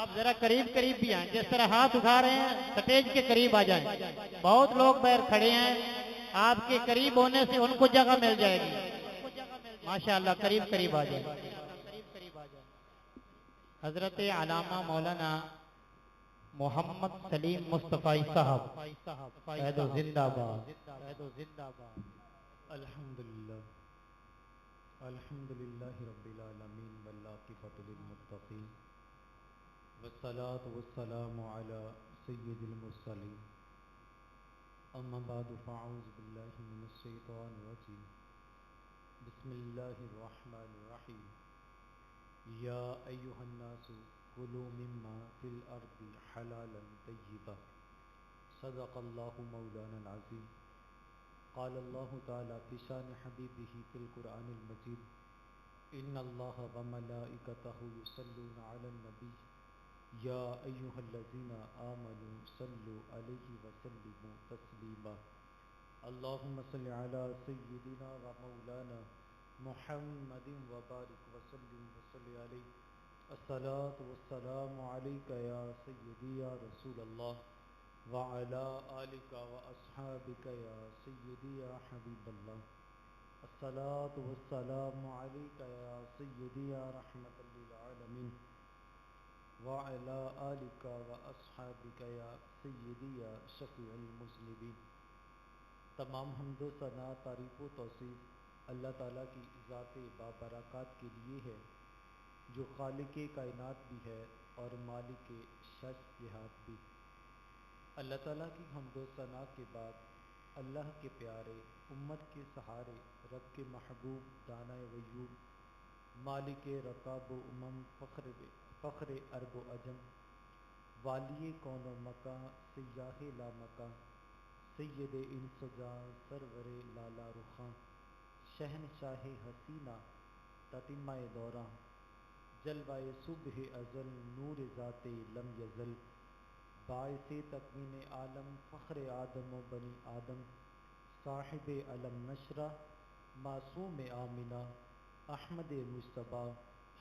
آپ ذرا قریب قریب بھی آئیں، جس طرح ہاتھ اٹھا رہے ہیں سٹیج کے قریب آ جائیں. بہت لوگ باہر کھڑے ہیں، آپ کے قریب ہونے سے ان کو جگہ مل جائے گی. ماشاءاللہ قریب قریب آ جائیں. حضرت علامہ مولانا محمد سلیم مصطفی صاحب قید و زندہ باد. الحمدللہ الحمدللہ رب العالمین والعاقبۃ للمتقین والصلاة والسلام علی سید المرسلین. اما بعد فاعوذ باللہ من الشیطان الرجیم. بسم اللہ الرحمن الرحیم. یا ایہا الناس کلوا مما فی الارض حلالا طیبا. صدق اللہ مولانا العظیم. قال اللہ تعالی فی شان حبیبہ فی القرآن المجید. ان اللہ وملائکتہ یصلون علی النبی یا ایہا الذین آمنوا صلوا علیہ وسلموا تسلیما. اللہم صل علی سیدنا و مولانا محمد وبارک وسلم وصلی علیہ. الصلاۃ والسلام علیک یا سیدی یا رسول اللہ وعلی آلک واصحابک یا سیدی یا حبیب اللہ. الصلاۃ والسلام علیک یا سیدی یا رحمت للعالمین وعلی آلک واصحابک یا سیدی یا شفیع المذنبین. تمام حمد و ثنا، تعریف و توصیف اللہ تعالیٰ کی ذات بابرکات کے لیے ہے، جو خالق کائنات بھی ہے اور مالک شش جہات بھی. اللہ تعالیٰ کی حمد و ثنا کے بعد اللہ کے پیارے، امت کے سہارے، رب کے محبوب، دانۂ غیوب، مالک رکاب و امم، فخر عرب و عجم، والی کون و مکان، سیاہ لا مکان، سید انس و جاں، سرور لالا رخاں، شہنشاہ حسینہ تتمہ دوراں، جلوہ صبح ازل، نور ذات لم یزل، باعث تکوین عالم، فخر آدم و بنی آدم، صاحب علم نشرہ، معصوم آمنہ، احمد مصطفیٰ،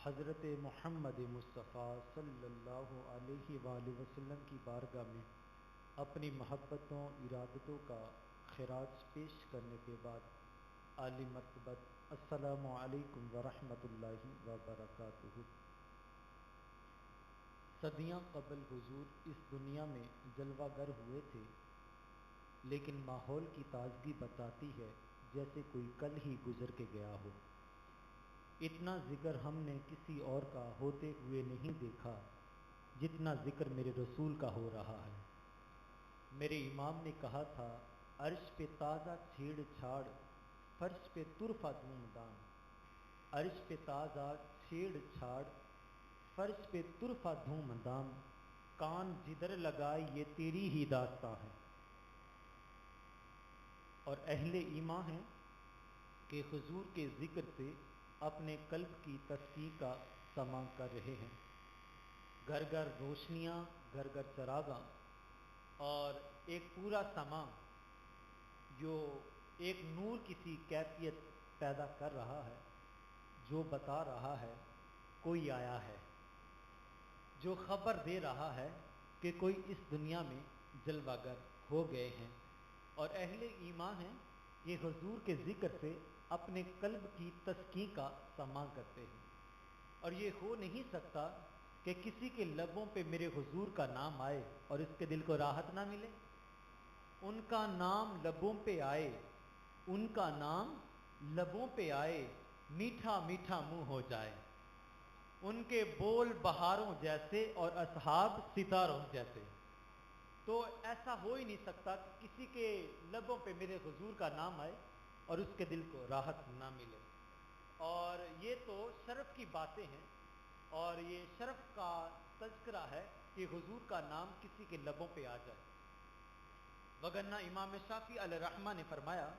حضرت محمد مصطفیٰ صلی اللہ علیہ وآلہ وسلم کی بارگاہ میں اپنی محبتوں، ارادتوں کا خراج پیش کرنے کے بعد عالی مرتبت السلام علیکم ورحمۃ اللہ وبرکاتہ. صدیاں قبل حضور اس دنیا میں جلوہ گر ہوئے تھے، لیکن ماحول کی تازگی بتاتی ہے جیسے کوئی کل ہی گزر کے گیا ہو. اتنا ذکر ہم نے کسی اور کا ہوتے ہوئے نہیں دیکھا جتنا ذکر میرے رسول کا ہو رہا ہے. میرے امام نے کہا تھا، عرش پہ تازہ چھیڑ چھاڑ، فرش پہ طرفہ دھوم دھام. عرش پہ تازہ چھیڑ چھاڑ، فرش پہ طرفہ دھوم دھام، کان جدھر لگائے یہ تیری ہی داستاں ہے. اور اہل ایمان ہیں کہ حضور کے ذکر سے اپنے قلب کی تسکین کا سماع کر رہے ہیں. گھر گھر روشنیاں، گھر گھر چراغاں، اور ایک پورا سماع جو ایک نور کسی کیفیت پیدا کر رہا ہے، جو بتا رہا ہے کوئی آیا ہے، جو خبر دے رہا ہے کہ کوئی اس دنیا میں جلوہ گر ہو گئے ہیں. اور اہل ایمان ہیں یہ حضور کے ذکر سے اپنے قلب کی تسکین کا سماع کرتے ہیں. اور یہ ہو نہیں سکتا کہ کسی کے لبوں پہ میرے حضور کا نام آئے اور اس کے دل کو راحت نہ ملے. ان کا نام لبوں پہ آئے، ان کا نام لبوں پہ آئے، میٹھا میٹھا منہ ہو جائے. ان کے بول بہاروں جیسے اور اصحاب ستاروں جیسے. تو ایسا ہو ہی نہیں سکتا کہ کسی کے لبوں پہ میرے حضور کا نام آئے اور اس کے دل کو راحت نہ ملے. اور یہ تو شرف کی باتیں ہیں، اور یہ شرف کا تذکرہ ہے کہ حضور کا نام کسی کے لبوں پہ آ جائے. وگرنہ امام شافعی علیہ الرحمہ نے فرمایا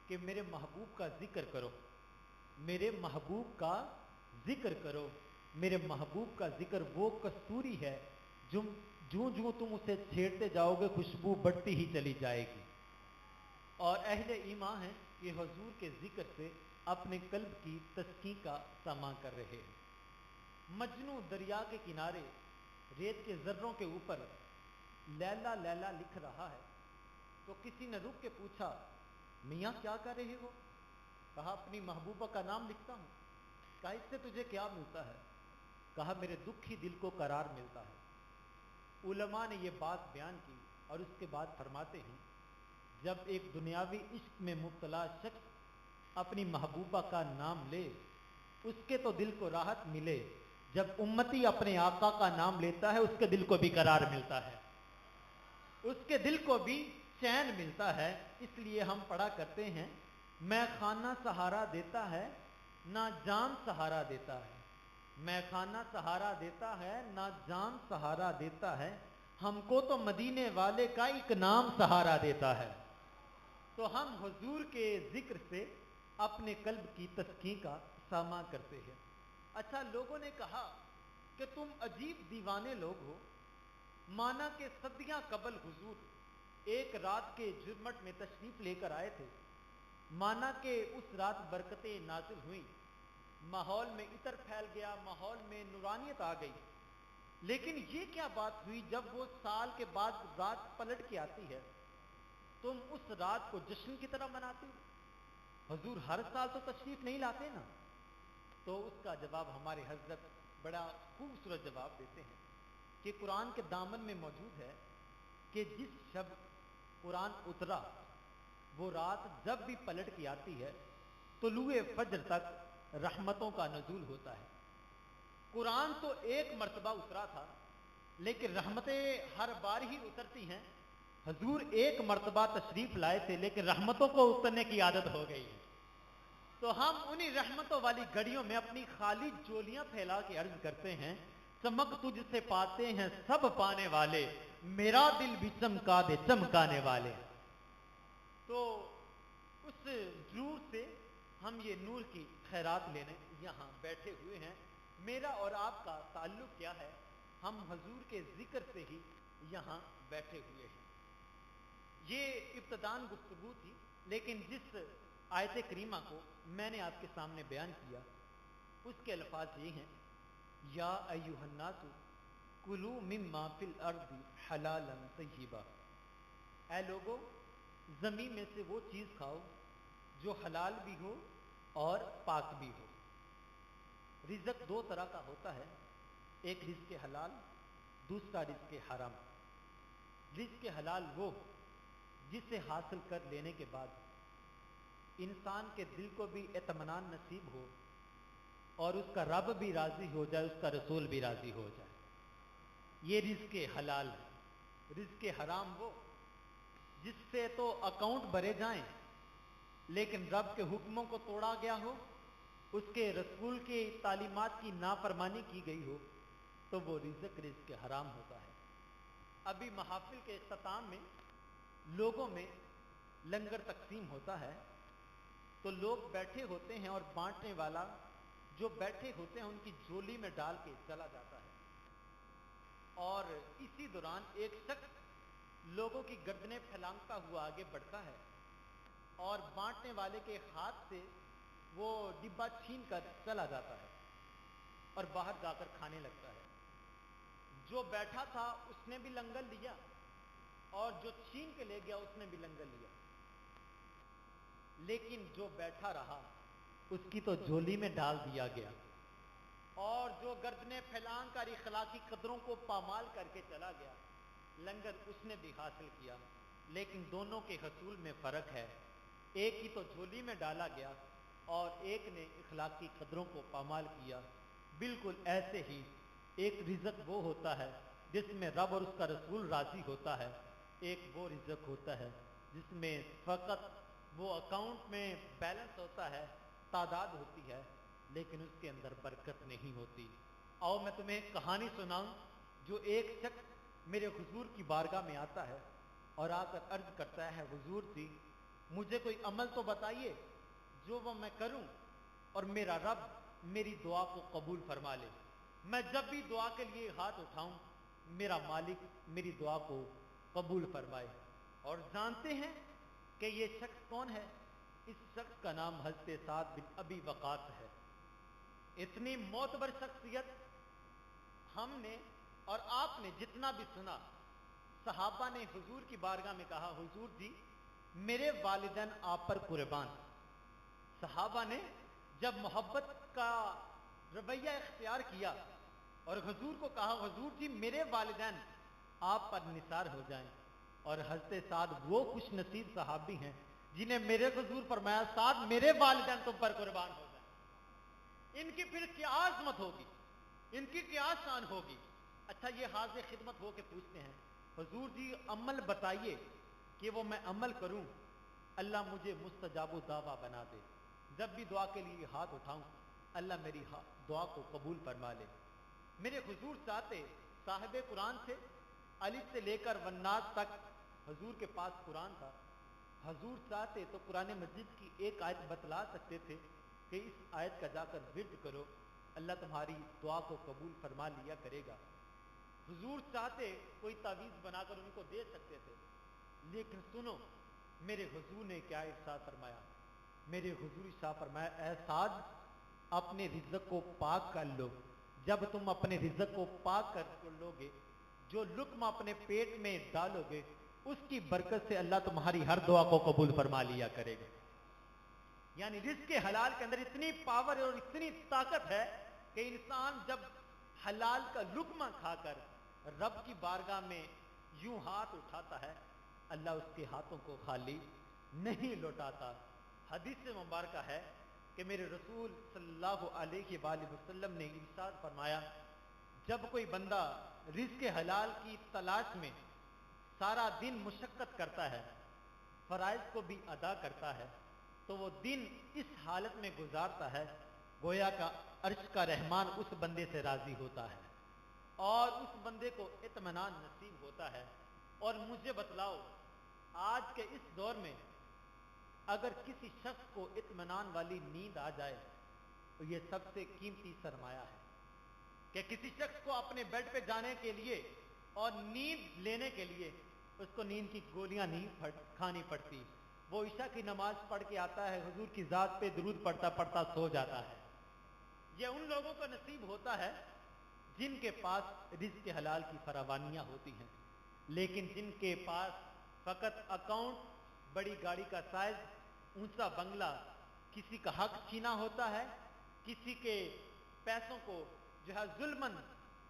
کہ میرے محبوب کا ذکر کرو، میرے محبوب کا ذکر کرو. میرے محبوب کا ذکر وہ کستوری ہے جوں تم اسے چھیڑتے جاؤ گے خوشبو بڑھتی ہی چلی جائے گی. اور اہل ایمان ہیں یہ حضور کے ذکر سے اپنے قلب کی تسکین کا سماع کر رہے ہیں. مجنوں دریا کے کنارے ریت کے ذروں کے اوپر لیلا لیلا لکھ رہا ہے، تو کسی نے رک کے پوچھا میاں کیا کر رہے ہو؟ کہا اپنی محبوبہ کا نام لکھتا ہوں۔ کہا اس سے تجھے کیا ملتا ہے؟ کہا میرے دکھی دل کو قرار ملتا ہے۔ علماء نے یہ بات بیان کی اور اس کے بعد فرماتے ہیں جب ایک دنیاوی عشق میں مبتلا شخص اپنی محبوبہ کا نام لے اس کے تو دل کو راحت ملے، جب امتی اپنے آقا کا نام لیتا ہے اس کے دل کو بھی قرار ملتا ہے، اس کے دل کو بھی چین ملتا ہے۔ اس لیے ہم پڑھا کرتے ہیں میں خانہ سہارا دیتا ہے نہ جام سہارا دیتا ہے، میں خانہ سہارا دیتا ہے نہ جام سہارا دیتا ہے، ہم کو تو مدینے والے کا ایک نام سہارا دیتا ہے۔ تو ہم حضور کے ذکر سے اپنے قلب کی تسکین کا سامنا کرتے ہیں۔ اچھا، لوگوں نے کہا کہ تم عجیب دیوانے لوگ ہو، مانا کہ صدیاں قبل حضور ایک رات کے جھرمٹ میں تشریف لے کر آئے تھے، مانا کہ اس رات برکتیں نازل ہوئیں، ماحول میں عطر پھیل گیا، ماحول میں نورانیت آ گئی، لیکن یہ کیا بات ہوئی جب وہ سال کے بعد رات پلٹ کے آتی ہے تم اس رات کو جشن کی طرح مناتے ہو؟ حضور ہر سال تو تشریف نہیں لاتے نا۔ تو اس کا جواب ہمارے حضرت بڑا خوبصورت جواب دیتے ہیں کہ قرآن کے دامن میں موجود ہے کہ جس شب قرآن اترا وہ رات جب بھی پلٹ کے آتی ہے طلوع فجر تک رحمتوں کا نزول ہوتا ہے۔ قرآن تو ایک مرتبہ اترا تھا لیکن رحمتیں ہر بار ہی اترتی ہیں، حضور ایک مرتبہ تشریف لائے تھے لیکن رحمتوں کو اترنے کی عادت ہو گئی ہے۔ تو ہم انہی رحمتوں والی گھڑیوں میں اپنی خالی جولیاں پھیلا کے عرض کرتے ہیں چمک تجھ سے پاتے ہیں سب پانے والے، میرا دل بھی چمکا دے چمکانے والے۔ تو اس ضرور سے ہم یہ نور کی خیرات لینے یہاں بیٹھے ہوئے ہیں۔ میرا اور آپ کا تعلق کیا ہے؟ ہم حضور کے ذکر سے ہی یہاں بیٹھے ہوئے ہیں۔ یہ ابتدان گفتگو تھی، لیکن جس آیت کریمہ کو میں نے آپ کے سامنے بیان کیا اس کے الفاظ یہ ہیں یا ایھا الناس کلوا مما فی الارض حلالا طیبا، اے لوگو زمین میں سے وہ چیز کھاؤ جو حلال بھی ہو اور پاک بھی ہو۔ رزق دو طرح کا ہوتا ہے، ایک رزق حلال، دوسرا رزق حرام۔ رزق حلال وہ جسے حاصل کر لینے کے بعد انسان کے دل کو بھی اطمینان نصیب ہو اور اس کا رب بھی راضی ہو جائے، اس کا رسول بھی راضی ہو جائے، یہ رزق حلال ہے۔ رزق حرام وہ جس سے تو اکاؤنٹ بھرے جائیں لیکن رب کے حکموں کو توڑا گیا ہو، اس کے رسول کی تعلیمات کی نافرمانی کی گئی ہو، تو وہ رزق حرام ہوتا ہے۔ ابھی محافل کے اختتام میں لوگوں میں لنگر تقسیم ہوتا ہے تو لوگ بیٹھے ہوتے ہیں اور بانٹنے والا جو بیٹھے ہوتے ہیں ان کی جھولی میں ڈال کے چلا جاتا ہے، اور اسی دوران ایک شخص لوگوں کی گردنیں پھیلانگتا ہوا آگے بڑھتا ہے اور بانٹنے والے کے ہاتھ سے وہ ڈبہ چھین کر چلا جاتا ہے اور باہر جا کر کھانے لگتا ہے۔ جو بیٹھا تھا اس نے بھی لنگر لیا اور جو چھین کے لے گیا اس نے بھی لنگر لیا، لیکن جو بیٹھا رہا اس کی تو جھولی میں ڈال دیا گیا، اور جو گردنیں پھیلان کر اخلاقی قدروں کو پامال کر کے چلا گیا لنگر اس نے بھی حاصل کیا، لیکن دونوں کے حصول میں فرق ہے، ایک ہی تو جھولی میں ڈالا گیا اور ایک نے اخلاقی قدروں کو پامال کیا۔ بالکل ایسے ہی ایک رزق وہ ہوتا ہے جس میں رب اور اس کا رسول راضی ہوتا ہے، ایک وہ رزق ہوتا ہے جس میں فقط وہ اکاؤنٹ میں بیلنس ہوتا ہے، تعداد ہوتی ہے، لیکن اس کے اندر برکت نہیں ہوتی۔ آؤ میں تمہیں ایک کہانی سناؤں جو ایک شخص میرے حضور کی بارگاہ میں آتا ہے اور آ کر عرض کرتا ہے حضور جی مجھے کوئی عمل تو بتائیے جو وہ میں کروں اور میرا رب میری دعا کو قبول فرما لے، میں جب بھی دعا کے لیے ہاتھ اٹھاؤں میرا مالک میری دعا کو قبول فرمائے۔ اور جانتے ہیں کہ یہ شخص کون ہے؟ اس شخص کا نام حضرت سعد بن ابی وقاص ہے۔ اتنی معتبر شخصیت ہم نے اور آپ نے جتنا بھی سنا، صحابہ نے حضور کی بارگاہ میں کہا حضور جی میرے والدین آپ پر قربان۔ صحابہ نے جب محبت کا رویہ اختیار کیا اور حضور کو کہا حضور جی میرے والدین آپ پر نثار ہو جائیں، اور حضرت سعد وہ خوش نصیب صحابی ہیں جنہیں میرے حضور فرمایا سعد میرے والدین تم پر قربان ہو جائیں، ان کی پھر کیا عظمت ہوگی، ان کی کیا شان ہوگی۔ اچھا یہ حاضر خدمت ہو کے پوچھتے ہیں حضور جی عمل بتائیے کہ وہ میں عمل کروں، اللہ مجھے مستجاب الدعویٰ بنا دے، جب بھی دعا کے لیے ہاتھ اٹھاؤں اللہ میری دعا کو قبول فرما لے۔ میرے حضور چاہتے صاحب قرآن سے الف سے لے کر والناس تک حضور کے پاس قرآن تھا، حضور چاہتے تو قرآن مجید کی ایک آیت بتلا سکتے تھے کہ اس آیت کا جا کر ورد کرو اللہ تمہاری دعا کو قبول فرما لیا کرے گا۔ حضور چاہتے کوئی تعویذ بنا کر ان کو دے سکتے تھے، لیکن سنو میرے حضور نے کیا ارشاد فرمایا، میرے حضور ارشاد فرمایا اے سعد اپنے رزق کو پاک کر لو، جب تم اپنے رزق کو پاک کر لو گے جو لقمہ اپنے پیٹ میں ڈالو گے اس کی برکت سے اللہ تمہاری ہر دعا کو قبول فرما لیا کرے گا۔ یعنی رزق حلال کے اندر اتنی پاور اور اتنی طاقت ہے کہ انسان جب حلال کا لقمہ کھا کر رب کی بارگاہ میں یوں ہاتھ اٹھاتا ہے اللہ اس کے ہاتھوں کو خالی نہیں لوٹاتا۔ حدیث مبارکہ ہے کہ میرے رسول صلی اللہ علیہ وآلہ وسلم نے ارشاد فرمایا جب کوئی بندہ رزق حلال کی تلاش میں سارا دن مشقت کرتا ہے، فرائض کو بھی ادا کرتا ہے، تو وہ دن اس حالت میں گزارتا ہے گویا کا عرش کا رحمان اس بندے سے راضی ہوتا ہے اور اس بندے کو اطمینان نصیب ہوتا ہے۔ اور مجھے بتلاؤ آج کے اس دور میں اگر کسی شخص کو اطمینان والی نیند آ جائے تو یہ سب سے قیمتی سرمایہ ہے کہ کسی شخص کو اپنے بیڈ پہ جانے کے لیے اور نیند لینے کے لیے اس کو نیند کی گولیاں نہیں کھانی پڑتی، وہ عشاء کی نماز پڑھ کے آتا ہے حضور کی ذات پہ درود پڑھتا پڑھتا سو جاتا ہے۔ یہ ان لوگوں کو نصیب ہوتا ہے جن کے پاس رزق حلال کی فراوانیاں ہوتی ہیں، لیکن جن کے پاس فقط اکاؤنٹ، بڑی گاڑی کا سائز، اونچا بنگلہ، کسی کا حق چھینا ہوتا ہے، کسی کے پیسوں کو جو ہے ظلمن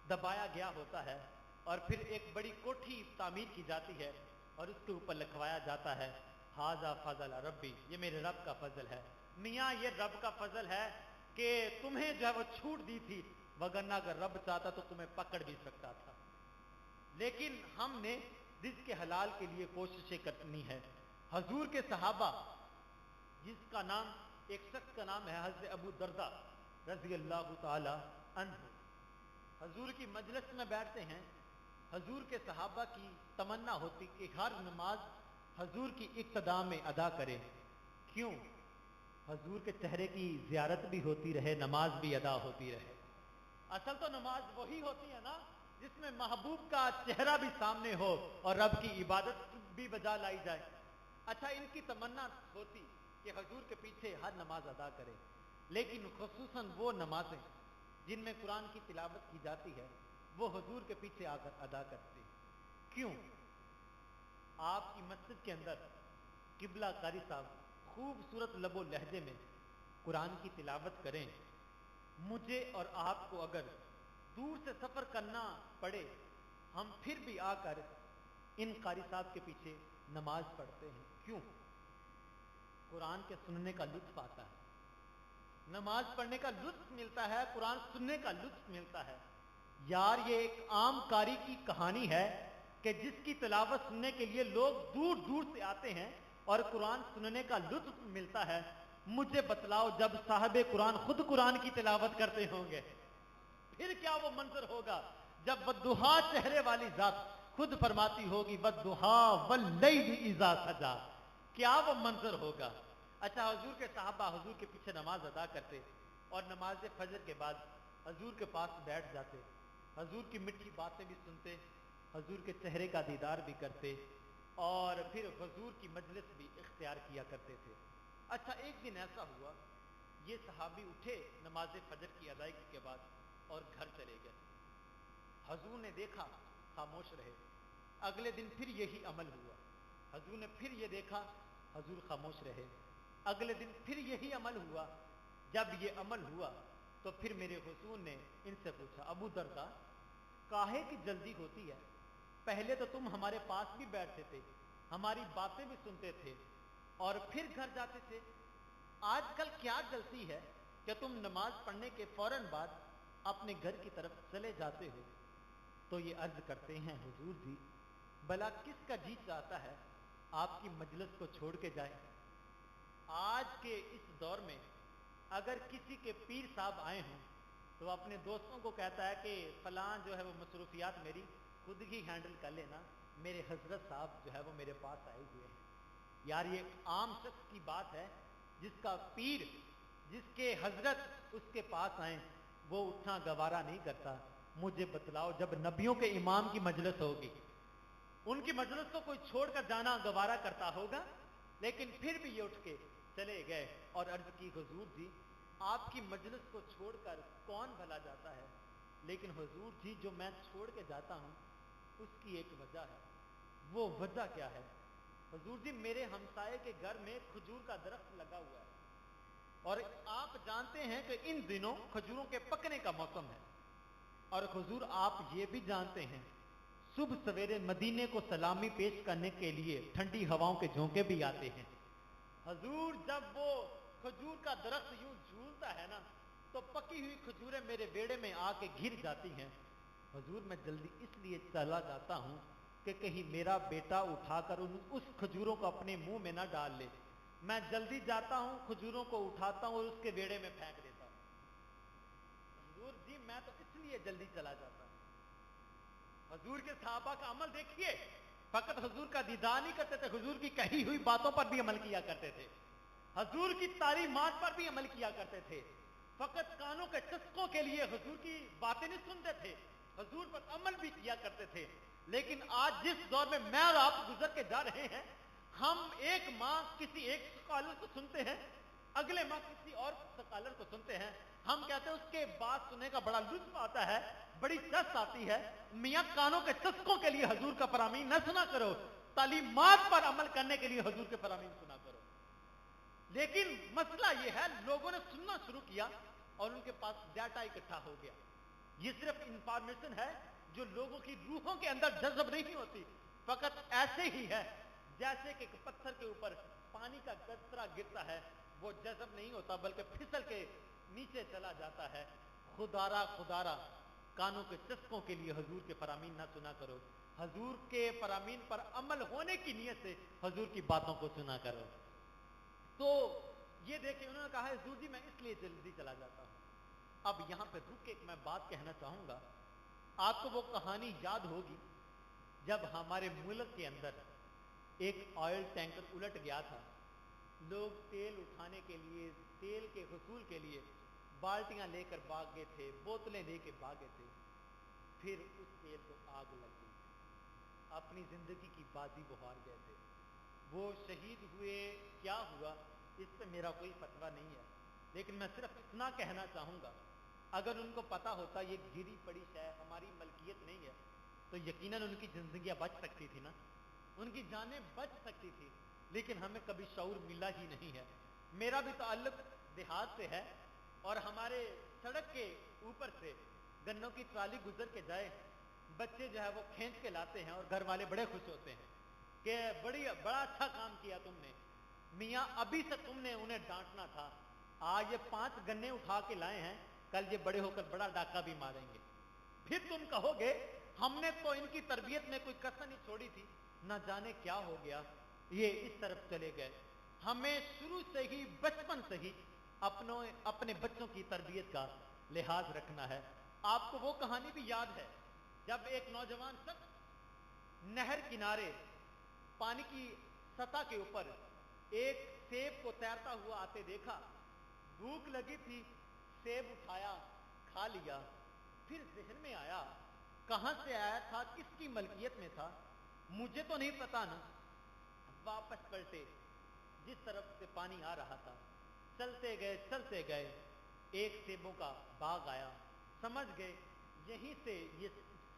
دبایا گیا ہوتا ہے، اور پھر ایک بڑی کوٹھی تعمیر کی جاتی ہے اور اس کے اوپر لکھوایا جاتا ہے ھذا فضل ربی، یہ میرے رب کا فضل ہے۔ میاں یہ رب کا فضل ہے کہ تمہیں جو ہے وہ چھوٹ دی تھی، وگرنہ اگر رب چاہتا تو تمہیں پکڑ بھی سکتا تھا۔ لیکن ہم نے رزق حلال کے لیے کوششیں کرنی ہے۔ حضور کے صحابہ جس کا نام ایک شخص کا نام ہے حضرت ابو دردہ رضی اللہ تعالی عنہ، حضور کی مجلس میں بیٹھتے ہیں، حضور کے صحابہ کی تمنا ہوتی کہ ہر نماز حضور کی اقتداء میں ادا کرے، کیوں؟ حضور کے چہرے کی زیارت بھی ہوتی رہے، نماز بھی ادا ہوتی رہے۔ اصل تو نماز وہی ہوتی ہے نا جس میں محبوب کا چہرہ بھی سامنے ہو اور رب کی عبادت بھی بجا لائی جائے۔ اچھا ان کی تمنا ہوتی کہ حضور کے پیچھے ہر نماز ادا کرے، لیکن خصوصاً وہ نمازیں جن میں قرآن کی تلاوت کی جاتی ہے وہ حضور کے پیچھے آ کر ادا کرتے۔ کیوں؟ آپ کی مسجد کے اندر قبلہ قاری صاحب خوبصورت لب و لہجے میں قرآن کی تلاوت کریں، مجھے اور آپ کو اگر دور سے سفر کرنا پڑے ہم پھر بھی آ کر ان قاری صاحب کے پیچھے نماز پڑھتے ہیں۔ کیوں؟ قرآن کے سننے کا لطف آتا ہے، نماز پڑھنے کا لطف ملتا ہے، قرآن سننے کا لطف ملتا ہے۔ یار یہ ایک عام قاری کی کہانی ہے کہ جس کی تلاوت سننے کے لیے لوگ دور دور سے آتے ہیں اور قرآن سننے کا لطف ملتا ہے۔ مجھے بتلاؤ جب صاحب قرآن خود قرآن کی تلاوت کرتے ہوں گے پھر کیا وہ منظر ہوگا جب والضحیٰ چہرے والی ذات خود فرماتی ہوگی والضحیٰ واللیل اذا سجا، کیا وہ منظر ہوگا۔ اچھا حضور کے صحابہ حضور کے پیچھے نماز ادا کرتے اور نماز فجر کے بعد حضور کے پاس بیٹھ جاتے، حضور کی میٹھی باتیں بھی سنتے، حضور کے چہرے کا دیدار بھی کرتے اور پھر حضور کی مجلس بھی اختیار کیا کرتے تھے۔ اچھا ایک دن ایسا ہوا یہ صحابی اٹھے نماز فجر کی ادائیگی کے بعد اور گھر چلے گئے۔ حضور نے دیکھا خاموش رہے. اگلے دن پھر یہی عمل ہوا. حضور نے پھر یہ دیکھا حضور خاموش رہے. اگلے دن پھر یہی عمل ہوا. جب یہ عمل ہوا تو پھر میرے حضور نے ان سے پوچھا ابو درداء کاہے کی جلدی ہوتی ہے؟ پہلے تو تم ہمارے پاس بھی بیٹھتے تھے, ہماری باتیں بھی سنتے تھے اور پھر گھر جاتے تھے. آج کل کیا جلتی ہے کہ تم نماز پڑھنے کے فوراً بعد اپنے گھر کی طرف چلے جاتے ہو؟ تو یہ عرض کرتے ہیں حضور جی بھلا کس کا جی چاہتا ہے آپ کی مجلس کو چھوڑ کے جائے؟ آج کے اس دور میں اگر کسی کے پیر صاحب آئے ہوں تو اپنے دوستوں کو کہتا ہے کہ فلاں جو ہے وہ مصروفیات میری خود ہی ہینڈل کر لینا, میرے حضرت صاحب جو ہے وہ میرے پاس آئے ہوئے ہیں. یار یہ ایک عام شخص کی بات ہے, جس کا پیر جس کے حضرت اس کے پاس آئیں وہ اٹھنا گوارا نہیں کرتا. مجھے بتلاؤ جب نبیوں کے امام کی مجلس ہوگی ان کی مجلس کو کوئی چھوڑ کر جانا گوارا کرتا ہوگا؟ لیکن پھر بھی یہ اٹھ کے چلے گئے اور عرض کی حضور جی آپ کی مجلس کو چھوڑ کر کون بھلا جاتا ہے؟ لیکن حضور جی جو میں چھوڑ کے جاتا ہوں اس کی ایک وجہ ہے. وہ وجہ کیا ہے؟ حضور جی میرے ہمسائے کے گھر میں کھجور کا درخت لگا ہوا ہے اور آپ جانتے ہیں کہ ان دنوں کھجوروں کے پکنے کا موسم ہے. اور حضور آپ یہ بھی جانتے ہیں صبح سویرے مدینے کو سلامی پیش کرنے کے لیے ٹھنڈی ہواؤں کے جھونکے بھی آتے ہیں. حضور جب وہ کھجور کا درخت یوں جھولتا ہے نا تو پکی ہوئی کھجوریں میرے بیڑے میں آ کے گر جاتی ہیں. حضور میں جلدی اس لیے چلا جاتا ہوں کہ کہیں میرا بیٹا اٹھا کر اس کھجوروں کو اپنے منہ میں نہ ڈال لے. میں جلدی جاتا ہوں, کھجوروں کو اٹھاتا ہوں اور اس کے بیڑے میں پھینک دیتا ہوں. حضور جی میں تو اس لیے جلدی چلا جاتا ہوں. حضور کے صحابہ کا عمل دیکھیے, فقط حضور کا دیدار نہیں کرتے تھے, حضور کی کہی ہوئی باتوں پر بھی عمل کیا کرتے تھے, حضور کی تعلیمات پر بھی عمل کیا کرتے تھے. فقط کانوں کے چسکوں کے لیے حضور کی باتیں نہیں سنتے تھے, حضور پر عمل بھی کیا کرتے تھے. لیکن آج جس دور میں میں اور آپ گزر کے جا رہے ہیں, ہم ایک ماہ کسی ایک سکالر کو سنتے ہیں, اگلے ماہ کسی اور سکالر کو سنتے ہیں. ہم کہتے ہیں اس کے بات سننے کا بڑا لطف آتا ہے, بڑی چست آتی ہے. میاں کانوں کے چسکوں کے لیے حضور کا فرامین نہ سنا کرو, تعلیمات پر عمل کرنے کے لیے حضور کے فرامین سنا کرو. لیکن مسئلہ یہ ہے لوگوں نے سننا شروع کیا اور ان کے پاس ڈیٹا اکٹھا ہو گیا. یہ صرف انفارمیشن ہے جو لوگوں کی روحوں کے اندر جذب نہیں ہوتی, فقط ایسے ہی ہے جیسے کہ پتھر کے اوپر پانی کا قطرہ گرتا ہے, وہ جذب نہیں ہوتا بلکہ پھسل کے نیچے چلا جاتا ہے. خدارا خدارا کانوں کے چسکوں کے لیے حضور کے فرامین نہ سنا کرو, حضور کے فرامین پر عمل ہونے کی نیت سے حضور کی باتوں کو سنا کرو. تو یہ دیکھیں انہوں نے کہا حضور جی میں اس لیے جلدی چلا جاتا ہوں. اب یہاں پہ رک کے میں بات کہنا چاہوں گا. آپ کو وہ کہانی یاد ہوگی جب ہمارے ملک کے اندر ایک آئل ٹینکر الٹ گیا تھا. لوگ تیل اٹھانے کے لیے, تیل کے حصول کے لیے بالٹیاں لے کر بھاگے تھے, بوتلیں لے کے بھاگے تھے. پھر اس تیل کو آگ لگ گئی, اپنی زندگی کی بازی بہار گئے تھے. وہ شہید ہوئے, کیا ہوا اس پہ میرا کوئی فتویٰ نہیں ہے, لیکن میں صرف اتنا کہنا چاہوں گا اگر ان کو پتا ہوتا یہ گری پڑی شے ہماری ملکیت نہیں ہے تو یقیناً ان کی زندگیاں بچ سکتی تھی نا, ان کی جانیں بچ سکتی تھی. لیکن ہمیں کبھی شعور ملا ہی نہیں ہے. میرا بھی تعلق دیہات سے ہے اور ہمارے سڑک کے اوپر سے گنوں کی ٹرالی گزر کے جائے, بچے جو ہے وہ کھینچ کے لاتے ہیں اور گھر والے بڑے خوش ہوتے ہیں کہ بڑا اچھا کام کیا تم نے, میاں ابھی سے تم نے انہیں ڈانٹنا تھا. آج یہ 5 گنے اٹھا کے لائے ہیں, کل یہ بڑے ہو کر بڑا ڈاکہ بھی ماریں گے. پھر تم کہو گے ہم نے تو ان کی تربیت میں کوئی کسر نہیں چھوڑی تھی, نہ جانے کیا ہو گیا, یہ اس طرف چلے گئے. ہمیں شروع سے ہی بچپن سے ہی اپنے بچوں کی تربیت کا لحاظ رکھنا ہے. آپ کو وہ کہانی بھی یاد ہے جب ایک نوجوان شخص نہر کنارے پانی کی سطح کے اوپر ایک سیب کو تیرتا ہوا آتے دیکھا, بھوک لگی تھی, سیب اٹھایا, کھا لیا. پھر ذہن میں آیا کہاں سے آیا تھا, کس کی ملکیت میں تھا, مجھے تو نہیں پتا نا. واپس پلٹے جس طرف سے پانی آ رہا تھا, چلتے گئے, ایک سیبوں کا باغ آیا. سمجھ گئے یہیں سے یہ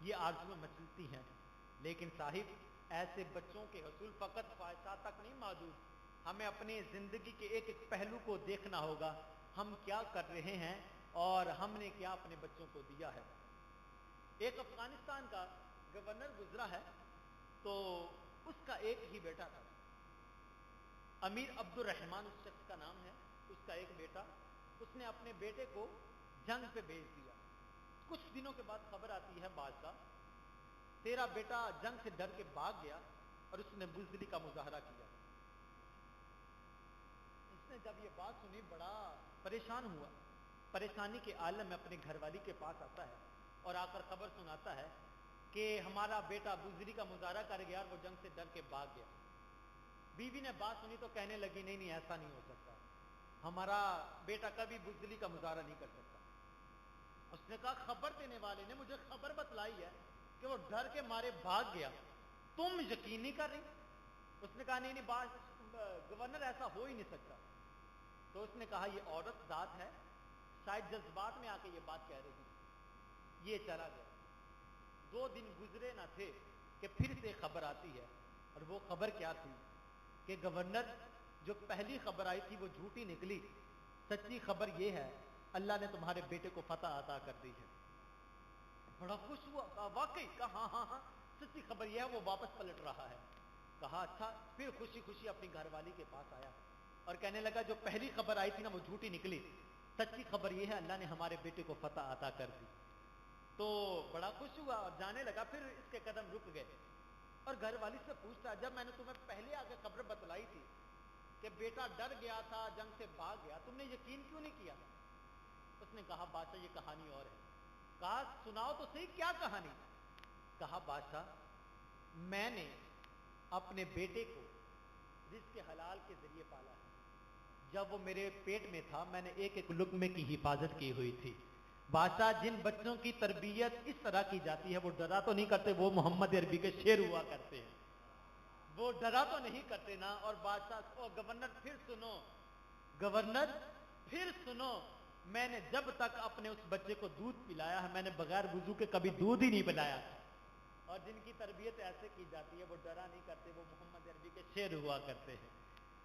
یہ آرزویں مچلتی ہیں، لیکن صاحب ایسے بچوں کے حصول فقط خواہشات تک نہیں محدود، ہمیں اپنی زندگی کے ایک ایک پہلو کو دیکھنا ہوگا، ہم کیا کر رہے ہیں اور ہم نے کیا اپنے بچوں کو دیا ہے۔ ایک افغانستان کا گورنر گزرا ہے، تو اس کا ایک ہی بیٹا تھا، امیر عبد الرحمان اس شخص کا نام ہے، اس کا ایک بیٹا، اس نے اپنے بیٹے کو جنگ پہ بھیج دیا۔ کچھ دنوں کے بعد خبر آتی ہے بادشاہ تیرا بیٹا جنگ سے ڈر کے بھاگ گیا، اور اس نے بزدلی کا مظاہرہ کیا۔ اس نے جب یہ بات سنی بڑا پریشان ہوا، پریشانی کے عالم میں اپنے گھر والی کے پاس آتا ہے اور آ کر خبر سناتا ہے کہ ہمارا بیٹا بزدلی کا مظاہرہ کر گیا اور وہ جنگ سے ڈر کے بھاگ گیا۔ بیوی نے بات سنی تو کہنے لگی نہیں نہیں ایسا نہیں ہو سکتا، ہمارا بیٹا کبھی بزدلی کا مظاہرہ نہیں کر سکتا۔ اس نے کہا خبر دینے والے نے مجھے خبر بتلائی ہے کہ وہ ڈر کے مارے بھاگ گیا، تم یقین نہیں کر رہی؟ اس نے کہا نہیں گورنر ایسا ہو ہی نہیں سکتا۔ تو اس نے کہا یہ عورت ذات ہے، شاید جذبات میں آ کے یہ بات کہہ رہی، یہ چلا گیا۔ 2 دن گزرے نہ تھے کہ پھر سے خبر آتی ہے، اور وہ خبر کیا تھی کہ گورنر جو پہلی خبر آئی تھی وہ جھوٹی نکلی، سچی خبر یہ ہے اللہ نے تمہارے بیٹے کو فتح عطا کر دی ہے۔ بڑا خوش ہوا، کہا واقعی؟ کہا ہاں سچی خبر یہ ہے، وہ واپس پلٹ رہا ہے۔ کہا اچھا، پھر خوشی خوشی اپنی گھر والی کے پاس آیا اور کہنے لگا جو پہلی خبر آئی تھی نا وہ جھوٹی نکلی، سچی خبر یہ ہے اللہ نے ہمارے بیٹے کو فتح عطا کر دی۔ تو بڑا خوش ہوا اور جانے لگا، پھر اس کے قدم رک گئے اور گھر والی سے پوچھتا جب میں نے تمہیں پہلے آ کے خبر بتلائی تھی کہ بیٹا ڈر گیا تھا، جنگ سے بھاگ گیا، تم نے یقین کیوں نہیں کیا؟ اس نے کہا بادشاہ یہ کہانی اور ہے۔ کہا سناؤ تو صحیح کیا کہانی؟ کہا بادشاہ میں نے اپنے بیٹے کو رزق حلال کے ذریعے پالا ہے، جب وہ میرے پیٹ میں تھا میں نے ایک ایک لقمے کی حفاظت کی ہوئی تھی۔ بادشاہ جن بچوں کی تربیت اس طرح کی جاتی ہے وہ ڈرا تو نہیں کرتے، وہ محمد عربی کے شعر ہوا کرتے ہیں، وہ ڈرا تو نہیں کرتے نا۔ اور بادشاہ او گورنر پھر سنو، گورنر پھر سنو، میں نے جب تک اپنے اس بچے کو دودھ پلایا ہے میں نے بغیر وضو کے کبھی دودھ ہی نہیں پلایا، اور جن کی تربیت ایسے کی جاتی ہے وہ ڈرا نہیں کرتے، وہ محمد عربی کے شعر ہوا کرتے ہیں۔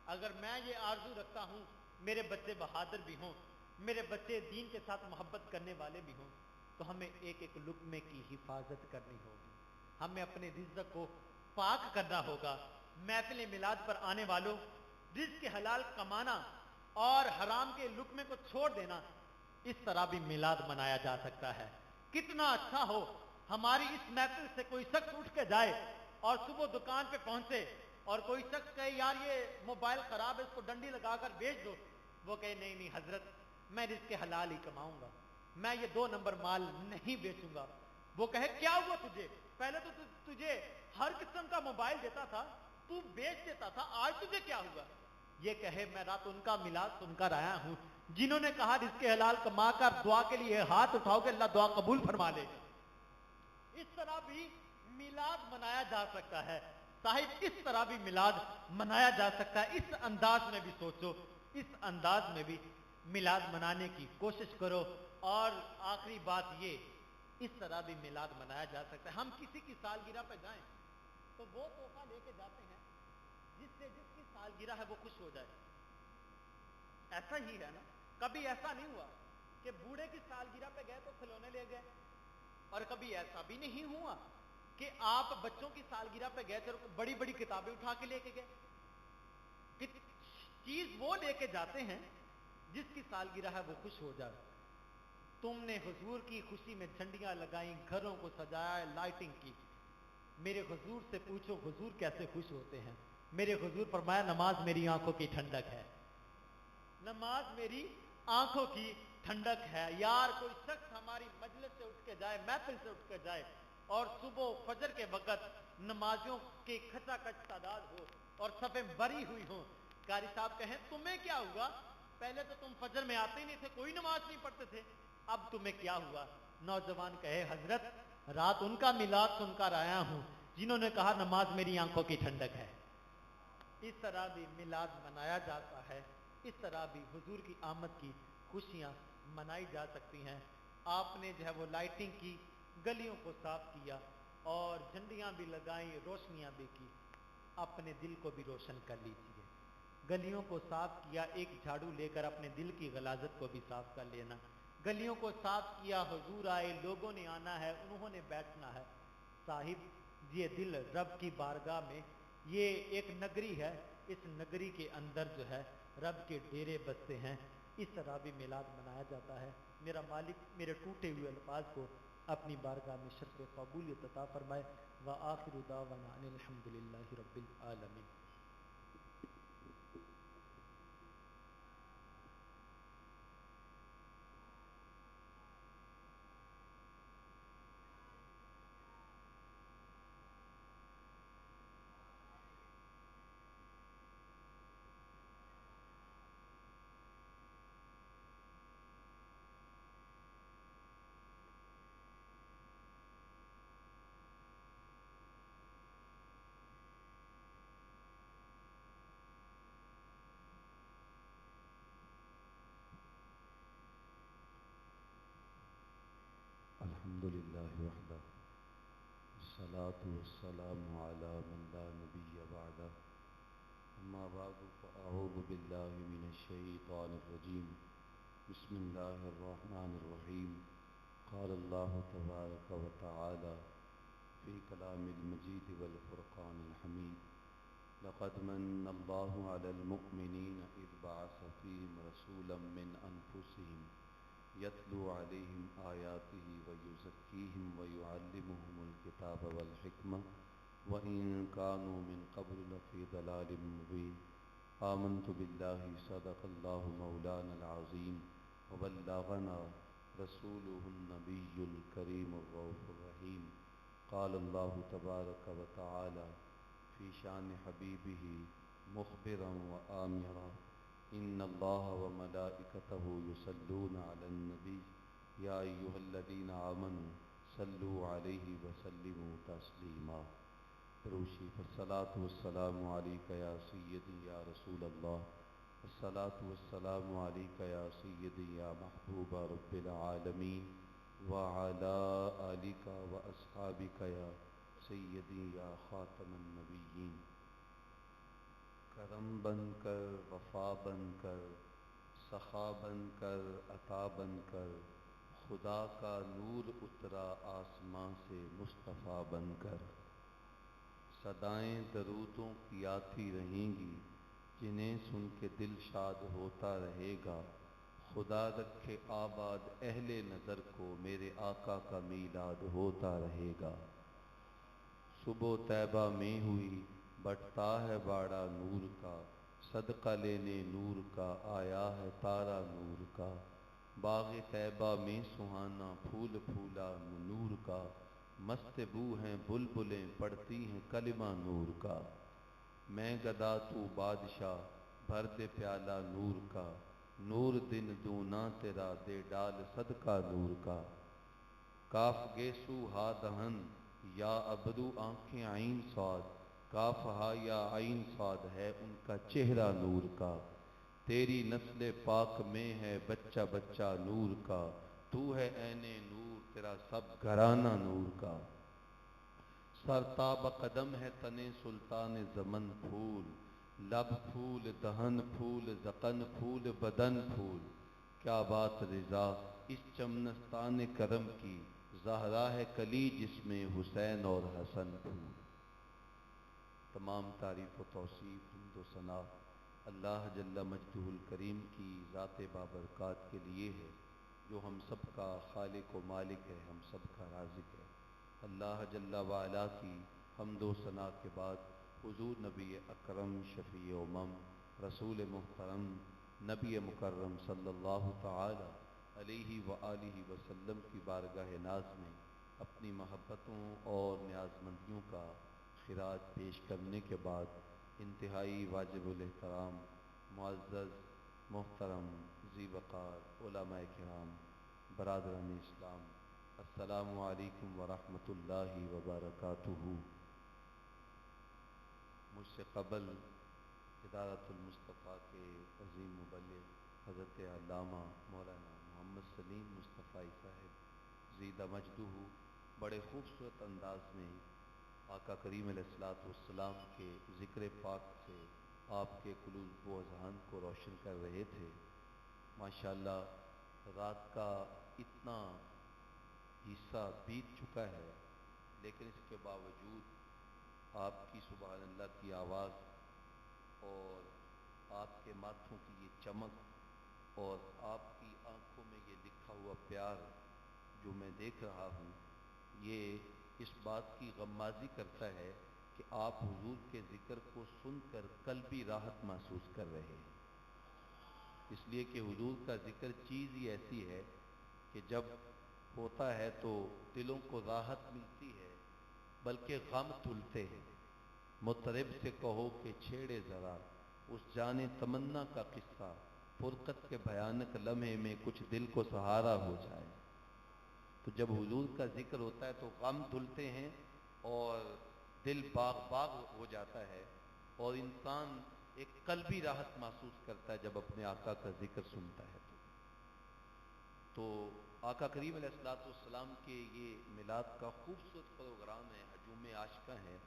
اگر میں یہ آرزو رکھتا ہوں میرے بچے بہادر بھی ہوں، میرے بچے دین کے ساتھ محبت کرنے والے بھی ہوں، تو ہمیں ایک ایک لقمے کی حفاظت کرنی ہوگی، ہمیں اپنے رزق کو پاک کرنا ہوگا۔ محفل میلاد پر آنے والوں، رزق حلال کمانا اور حرام کے لقمے کو چھوڑ دینا، اس طرح بھی میلاد منایا جا سکتا ہے۔ کتنا اچھا ہو ہماری اس محفل سے کوئی شخص اٹھ کے جائے اور صبح دکان پہ پہنچے اور کوئی شخص کہے یار یہ موبائل خراب ہے اس کو ڈنڈی لگا کر بیچ دو، وہ کہے نہیں نہیں حضرت میں رزق حلال ہی کماؤں گا، میں یہ 2 نمبر مال نہیں بیچوں گا۔ وہ کہے کیا ہوا تجھے؟ پہلے تو تجھے ہر قسم کا موبائل دیتا تھا، تو بیچ دیتا تھا، آج تجھے کیا ہوا؟ یہ کہے میں رات ان کا میلاد سن کر آیا ہوں جنہوں نے کہا رزق حلال کما کر دعا کے لیے ہاتھ اٹھاؤ کہ اللہ دعا قبول فرما لے۔ اس طرح بھی میلاد منایا جا سکتا ہے صاحب، اس طرح بھی میلاد منایا جا سکتا ہے۔ اس انداز میں بھی سوچو، اس انداز میں بھی میلاد منانے کی کوشش کرو۔ اور آخری بات یہ، اس طرح بھی میلاد منایا جا سکتا ہے۔ ہم کسی کی سالگرہ پہ جائیں تو وہ تحفہ لے کے جاتے ہیں جس سے جس کی سالگرہ ہے وہ خوش ہو جائے، ایسا ہی ہے نا؟ کبھی ایسا نہیں ہوا کہ بوڑھے کی سالگرہ پہ گئے تو کھلونے لے گئے، اور کبھی ایسا بھی نہیں ہوا کہ آپ بچوں کی سالگرہ پہ گئے تھے بڑی بڑی کتابیں اٹھا کے لے کے گئے۔ چیز وہ لے کے جاتے ہیں جس کی سالگرہ ہے وہ خوش ہو جائے۔ تم نے حضور کی خوشی میں جھنڈیاں لگائیں، گھروں کو سجایا، لائٹنگ کی، میرے حضور سے پوچھو حضور کیسے خوش ہوتے ہیں؟ میرے حضور فرمایا نماز میری آنکھوں کی ٹھنڈک ہے، نماز میری آنکھوں کی ٹھنڈک ہے۔ یار کوئی شخص ہماری مجلس سے اٹھ کے جائے، محفل سے اٹھ کے جائے اور صبح فجر کے وقت نمازیوں کی کھچا کھچ تعداد ہو اور صفیں بھری ہوئی ہوں، قاری صاحب کہیں تمہیں کیا ہوا؟ پہلے تو تم فجر میں آتے ہی نہیں تھے، کوئی نماز نہیں پڑھتے تھے، اب تمہیں کیا ہوا؟ نوجوان کہے حضرت رات ان کا میلاد سن کر آیا ہوں جنہوں نے کہا نماز میری آنکھوں کی ٹھنڈک ہے۔ اس طرح بھی میلاد منایا جاتا ہے، اس طرح بھی حضور کی آمد کی خوشیاں منائی جا سکتی ہیں۔ آپ نے جو ہے وہ لائٹنگ کی، گلیوں کو صاف کیا اور جھنڈیاں بھی لگائیں، روشنیاں بھی کی۔ اپنے دل کو بھی روشن کر لیجیے، گلیوں کو صاف کیا، ایک جھاڑو لے کر اپنے دل کی غلاظت کو بھی صاف کر لینا۔ گلیوں کو صاف کیا، حضور آئے، لوگوں نے آنا ہے، انہوں نے بیٹھنا ہے۔ صاحب یہ دل رب کی بارگاہ میں، یہ ایک نگری ہے، اس نگری کے اندر جو ہے رب کے ڈیرے بستے ہیں، اس طرح بھی میلاد منایا جاتا ہے۔ میرا مالک میرے ٹوٹے ہوئے الفاظ کو اپنی بارگاہ میں شرف قبولیت عطا فرمائے۔ وآخر دعوانا ان الحمد للہ رب العالمین۔ الحمد للہ وحدہ الصلاة والسلام على من لا نبی بعدہ اما بعد فاعوذ باللہ من الشیطان الرجیم بسم اللہ الرحمن الرحیم قال اللہ تبارک وتعالی فی کلام المجید والفرقان الحمید لقد من اللہ علی المؤمنین اذ بعث فیہم رسولا من انفسہم یتلو علیہم آیاتہ ویزکیہم ویعلمہم الکتاب والحکمہ وإن كانوا من قبل لفی ضلال مبین آمنت باللہ صدق اللہ مولانا العظیم وبلغنا رسولہ النبی الکریم الرؤوف الرحیم قال اللہ تبارک وتعالی فی شان حبیبہ مخبرا وآمرا ان اللہ وملائکتہ یصلون علی النبی یا ایہا الذین آمنوا صلوا علیہ وسلموا تسلیما۔ روشی فالصلاة والسلام علیکہ یا سیدی یا رسول اللہ، الصلاة والسلام علیکہ یا سیدی یا محبوب رب العالمین وعلی آلک واصحابک یا سیدی یا خاتم النبیین۔ کرم بن کر، وفا بن کر، سخا بن کر، عطا بن کر، خدا کا نور اترا آسماں سے مصطفیٰ بن کر۔ صدائیں درودوں کی آتی رہیں گی، جنہیں سن کے دل شاد ہوتا رہے گا۔ خدا رکھے آباد اہل نظر کو، میرے آقا کا میلاد ہوتا رہے گا۔ صبح طیبہ میں ہوئی، بٹتا ہے باڑا نور کا، صدقہ لینے نور کا آیا ہے تارا نور کا۔ باغ طیبہ میں سہانا پھول پھولا نور کا، مست بو ہیں بلبلیں پڑھتی ہیں کلمہ نور کا۔ میں گدا تو بادشاہ بھر دے پیالہ نور کا، نور دن دونا تیرا دے ڈال صدقہ نور کا۔ کاف گیسو ہا دہن یا ابرو آنکھیں عین صاد، کاف ہا یا عین صاد ہے ان کا چہرہ نور کا۔ تیری نسل پاک میں ہے بچہ بچہ نور کا، تو ہے عین نور تیرا سب گھرانہ نور کا۔ سرتاب قدم ہے تن سلطان زمن پھول، لب پھول دہن پھول ذقن پھول بدن پھول۔ کیا بات رضا اس چمنستان کرم کی، زہرا ہے کلی جس میں حسین اور حسن پھول۔ تمام تعریف و توصیف حمد و ثنا اللہ جل مجدہ الکریم کی ذات بابرکات کے لیے ہے، جو ہم سب کا خالق و مالک ہے، ہم سب کا رازق ہے۔ اللہ جل وعلا کی حمد و ثنا کے بعد حضور نبی اکرم شفیع امم رسول محترم نبی مکرم صلی اللہ تعالی علیہ وآلہ وسلم کی بارگاہ ناز میں اپنی محبتوں اور نیازمندیوں کا خراج پیش کرنے کے بعد انتہائی واجب الاحترام معزز محترم ذی وقار علماء کرام برادران اسلام، السلام علیکم ورحمۃ اللہ وبرکاتہ۔ مجھ سے قبل ادارۃ المصطفیٰ کے عظیم مبلغ حضرت علامہ مولانا محمد سلیم مصطفیٰ صاحب زیدہ مجدہ بڑے خوبصورت انداز میں آقا کریم علیہ الصلوۃ والسلام کے ذکر پاک سے آپ کے قلوب و اذہان کو روشن کر رہے تھے۔ ماشاءاللہ رات کا اتنا حصہ بیت چکا ہے، لیکن اس کے باوجود آپ کی سبحان اللہ کی آواز اور آپ کے ماتھوں کی یہ چمک اور آپ کی آنکھوں میں یہ لکھا ہوا پیار جو میں دیکھ رہا ہوں، یہ اس بات کی غمازی کرتا ہے کہ آپ حضور کے ذکر کو سن کر قلبی راحت محسوس کر رہے ہیں، اس لیے کہ حضور کا ذکر چیز ہی ایسی ہے کہ جب ہوتا ہے تو دلوں کو راحت ملتی ہے، بلکہ غم دھلتے ہیں۔ مطرب سے کہو کہ چھیڑے ذرا اس جانے تمنا کا قصہ، فرقت کے بھیانک لمحے میں کچھ دل کو سہارا ہو جائے۔ تو جب حضور کا ذکر ہوتا ہے تو غم دھلتے ہیں اور دل باغ باغ ہو جاتا ہے، اور انسان ایک قلبی راحت محسوس کرتا ہے جب اپنے آقا کا ذکر سنتا ہے۔ تو آقا کریم علیہ الصلوۃ والسلام کے یہ میلاد کا خوبصورت پروگرام ہے، ہجوم عاشقاں ہے۔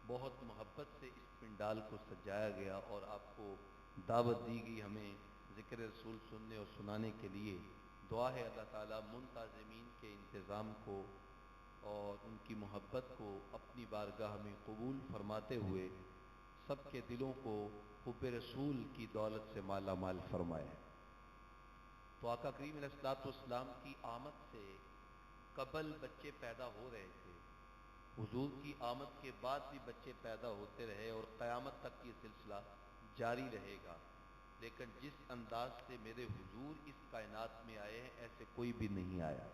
بہت محبت سے اس پنڈال کو سجایا گیا اور آپ کو دعوت دی گئی ہمیں ذکر رسول سننے اور سنانے کے لیے۔ دعا ہے اللہ تعالیٰ منتظمین کے انتظام کو اور ان کی محبت کو اپنی بارگاہ میں قبول فرماتے ہوئے سب کے دلوں کو حب رسول کی دولت سے مالا مال فرمائے۔ تو آقا کریم علیہ الصلوۃ والسلام کی آمد سے قبل بچے پیدا ہو رہے تھے، حضور کی آمد کے بعد بھی بچے پیدا ہوتے رہے اور قیامت تک یہ سلسلہ جاری رہے گا، لیکن جس انداز سے میرے حضور اس کائنات میں آئے ہیں ایسے کوئی بھی نہیں آیا۔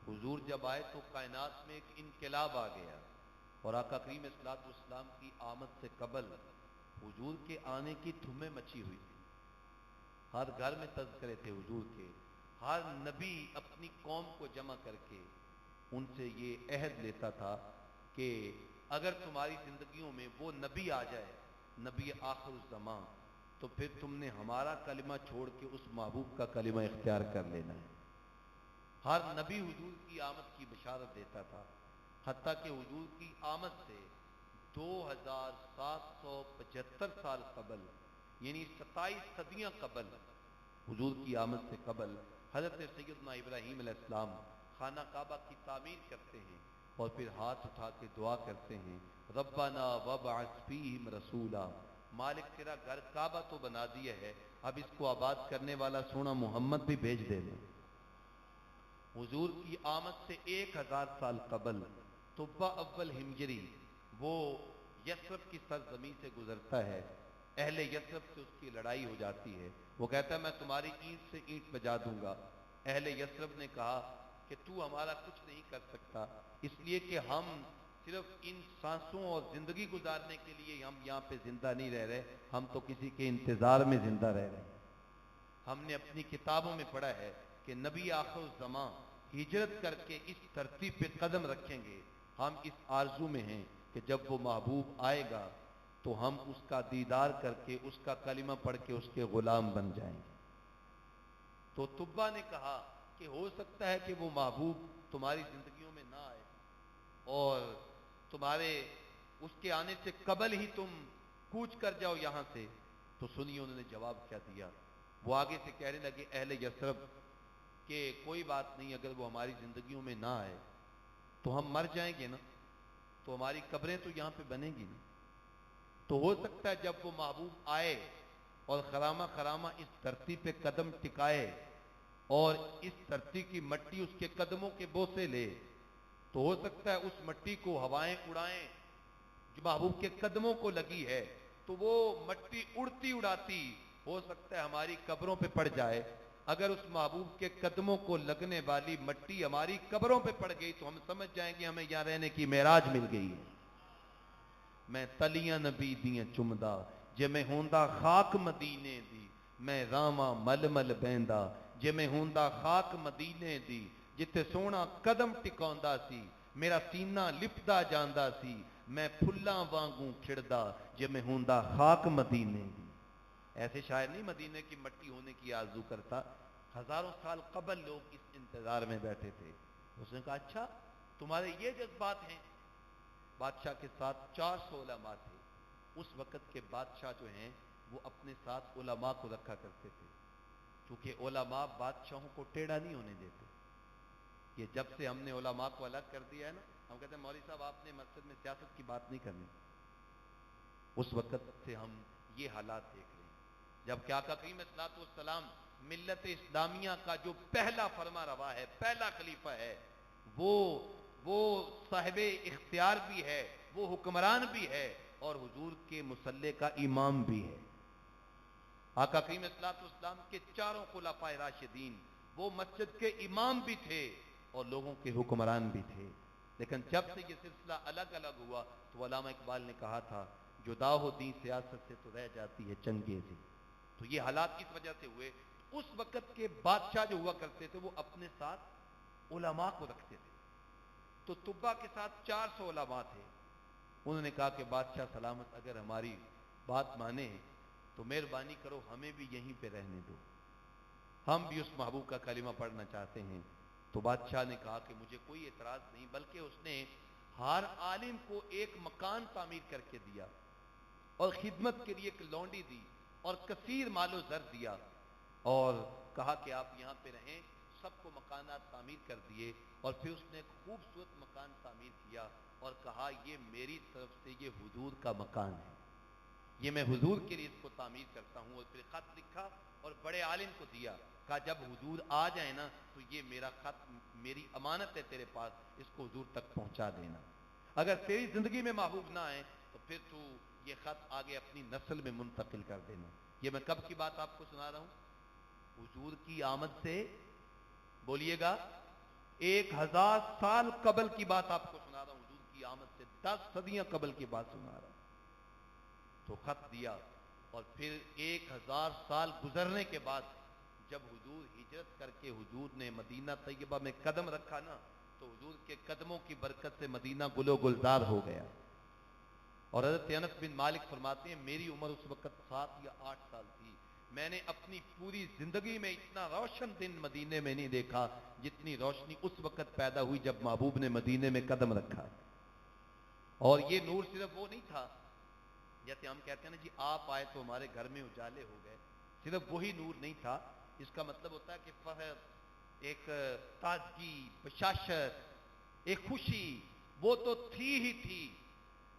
حضور جب آئے تو کائنات میں ایک انقلاب آ گیا، اور آقا کریم علیہ الصلوۃ والسلام کی آمد سے قبل حضور کے آنے کی دھومیں مچی ہوئی تھی، ہر گھر میں تذکرے تھے حضور کے، ہر نبی اپنی قوم کو جمع کر کے ان سے یہ عہد لیتا تھا کہ اگر تمہاری زندگیوں میں وہ نبی آ جائے، نبی آخر الزمان، تو پھر تم نے ہمارا کلمہ چھوڑ کے اس محبوب کا کلمہ اختیار کر لینا ہے۔ ہر نبی حضور کی آمد کی بشارت دیتا تھا، حتیٰ کہ حضور کی آمد سے 2775 سال قبل، یعنی 27 صدیاں قبل، حضور کی آمد سے قبل حضرت سیدنا ابراہیم علیہ السلام خانہ کعبہ کی تعمیر کرتے ہیں اور پھر ہاتھ اٹھا کے دعا کرتے ہیں، ربنا وابعث فیہم رسولا، مالک تیرا گھر کعبہ تو بنا دیا ہے، اب اس کو آباد کرنے والا سونا محمد بھی بھیج دینا۔ حضور کی آمد سے 1000 سال قبل طبہ اول ہجری وہ یثرب کی سرزمین سے گزرتا ہے، اہل یثرب سے اس کی لڑائی ہو جاتی ہے، وہ کہتا ہے میں تمہاری اینٹ سے اینٹ بجا دوں گا۔ اہل یثرب نے کہا کہ تو ہمارا کچھ نہیں کر سکتا، اس لیے کہ ہم صرف ان سانسوں اور زندگی گزارنے کے لیے ہم یہاں پہ زندہ نہیں رہ رہے، ہم تو کسی کے انتظار میں زندہ رہ رہے ہیں۔ ہم نے اپنی کتابوں میں پڑھا ہے کہ نبی آخر الزمان ہجرت کر کے اس دھرتی پہ قدم رکھیں گے، ہم اس آرزو میں ہیں کہ جب وہ محبوب آئے گا تو ہم اس کا دیدار کر کے اس کا کلمہ پڑھ کے اس کے غلام بن جائیں گے۔ تو طبہ نے کہا کہ ہو سکتا ہے کہ وہ محبوب تمہاری زندگیوں میں نہ آئے اور تمہارے اس کے آنے سے قبل ہی تم کوچ کر جاؤ یہاں سے۔ تو سنیے انہوں نے جواب کیا دیا، وہ آگے سے کہنے لگے اہل یثرب کہ کوئی بات نہیں، اگر وہ ہماری زندگیوں میں نہ آئے تو ہم مر جائیں گے نا، تو ہماری قبریں تو یہاں پہ بنیں گی نا، تو ہو سکتا ہے جب وہ محبوب آئے اور خرامہ خرامہ اس دھرتی پہ قدم ٹکائے اور اس دھرتی کی مٹی اس کے قدموں کے بوسے لے، تو ہو سکتا ہے اس مٹی کو ہوائیں اڑائیں جو محبوب کے قدموں کو لگی ہے، تو وہ مٹی اڑتی اڑاتی ہو سکتا ہے ہماری قبروں پہ پڑ جائے۔ اگر اس محبوب کے قدموں کو لگنے والی مٹی ہماری قبروں پہ پڑ گئی تو ہم سمجھ جائیں گے ہمیں یہاں رہنے کی معراج مل گئی ہے۔ میں تلیاں نبی دیاں چمدا جے میں ہوندا خاک مدینے دی، میں راواں مل مل بیندا جے میں ہوندا خاک مدینے دی، جتے سونا قدم ٹکاوندا سی میرا سینہ لپدا جاندا سی، میں پھلاں وانگوں کھڑدا جے میں ہوندا خاک مدینے دی۔ ایسے شاعر نہیں مدینے کی مٹی ہونے کی آرزو کرتا، ہزاروں سال قبل لوگ اس انتظار میں بیٹھے تھے۔ اس نے کہا اچھا تمہارے یہ جذبات ہیں. بادشاہ کے ساتھ 400 علماء تھے. اس وقت کے بادشاہ جو ہیں وہ اپنے ساتھ علماء کو رکھا کرتے تھے، کیونکہ علماء بادشاہوں کو ٹیڑھا نہیں ہونے دیتے. یہ جب سے ہم نے علماء کو الگ کر دیا ہے نا، ہم کہتے ہیں مولوی صاحب آپ نے مسجد میں سیاست کی بات نہیں کرنی. اس وقت سے ہم یہ حالات دیکھ رہے ہیں. جب کہ آقا کریم صلی اللہ علیہ وسلم ملت اسلامیہ کا جو پہلا فرما روا ہے، پہلا خلیفہ ہے، وہ صاحب اختیار بھی ہے، وہ حکمران بھی ہے، اور حضور کے مصلی کا امام بھی ہے. آقا کریم صلی اللہ علیہ وسلم کے چاروں خلفائے راشدین وہ مسجد کے امام بھی تھے اور لوگوں کے حکمران بھی تھے. لیکن جب سے یہ سلسلہ الگ الگ ہوا تو علامہ اقبال نے کہا تھا جدا ہو دین سیاست سے تو رہ جاتی ہے چنگیزی. تو یہ حالات کس وجہ سے ہوئے؟ اس وقت کے بادشاہ جو ہوا کرتے تھے وہ اپنے ساتھ علماء کو رکھتے تھے. تو طبا کے ساتھ 400 علماء تھے. انہوں نے کہا کہ بادشاہ سلامت اگر ہماری بات مانے تو مہربانی کرو ہمیں بھی یہیں پہ رہنے دو، ہم بھی اس محبوب کا کلمہ پڑھنا چاہتے ہیں. تو بادشاہ نے کہا کہ مجھے کوئی اعتراض نہیں، بلکہ اس نے ہر عالم کو ایک مکان تعمیر کر کے دیا اور خدمت کے لیے ایک لونڈی دی اور کثیر مال و زر دیا اور کہا کہ آپ یہاں پہ رہیں. سب کو مکانات تعمیر کر دیے اور پھر اس نے ایک خوبصورت مکان تعمیر کیا اور کہا یہ میری طرف سے یہ حضور کا مکان ہے، یہ میں حضور کے لیے اس کو تعمیر کرتا ہوں. اور پھر خط لکھا اور بڑے عالم کو دیا، کہا جب حضور آ جائیں نا تو یہ میرا خط میری امانت ہے تیرے پاس، اس کو حضور تک پہنچا دینا. اگر تیری زندگی میں محبوب نہ آئے تو پھر تو یہ خط آگے اپنی نسل میں منتقل کر دینا. یہ میں کب کی بات آپ کو سنا رہا ہوں؟ حضور کی آمد سے بولیے گا 1000 سال قبل کی بات آپ کو سنا رہا ہوں. حضور کی آمد سے 10 صدیاں قبل کی بات سنا رہا ہوں. تو خط دیا اور پھر 1000 سال گزرنے کے بعد جب حضور ہجرت کر کے حضور نے مدینہ طیبہ میں قدم رکھا نا تو حضور کے قدموں کی برکت سے مدینہ گل و گلزار ہو گیا. اور حضرت انس بن مالک فرماتے ہیں میری عمر اس وقت 7 یا 8 سال تھی. میں نے اپنی پوری زندگی میں اتنا روشن دن مدینے میں نہیں دیکھا جتنی روشنی اس وقت پیدا ہوئی جب محبوب نے مدینے میں قدم رکھا. اور یہ نور صرف وہ نہیں تھا جیسے ہم کہتے ہیں نا جی آپ آئے تو ہمارے گھر میں اجالے ہو گئے، صرف وہی نور نہیں تھا. اس کا مطلب ہوتا ہے کہ فخر، ایک تازگی، بشاشت، ایک خوشی وہ تو تھی ہی تھی،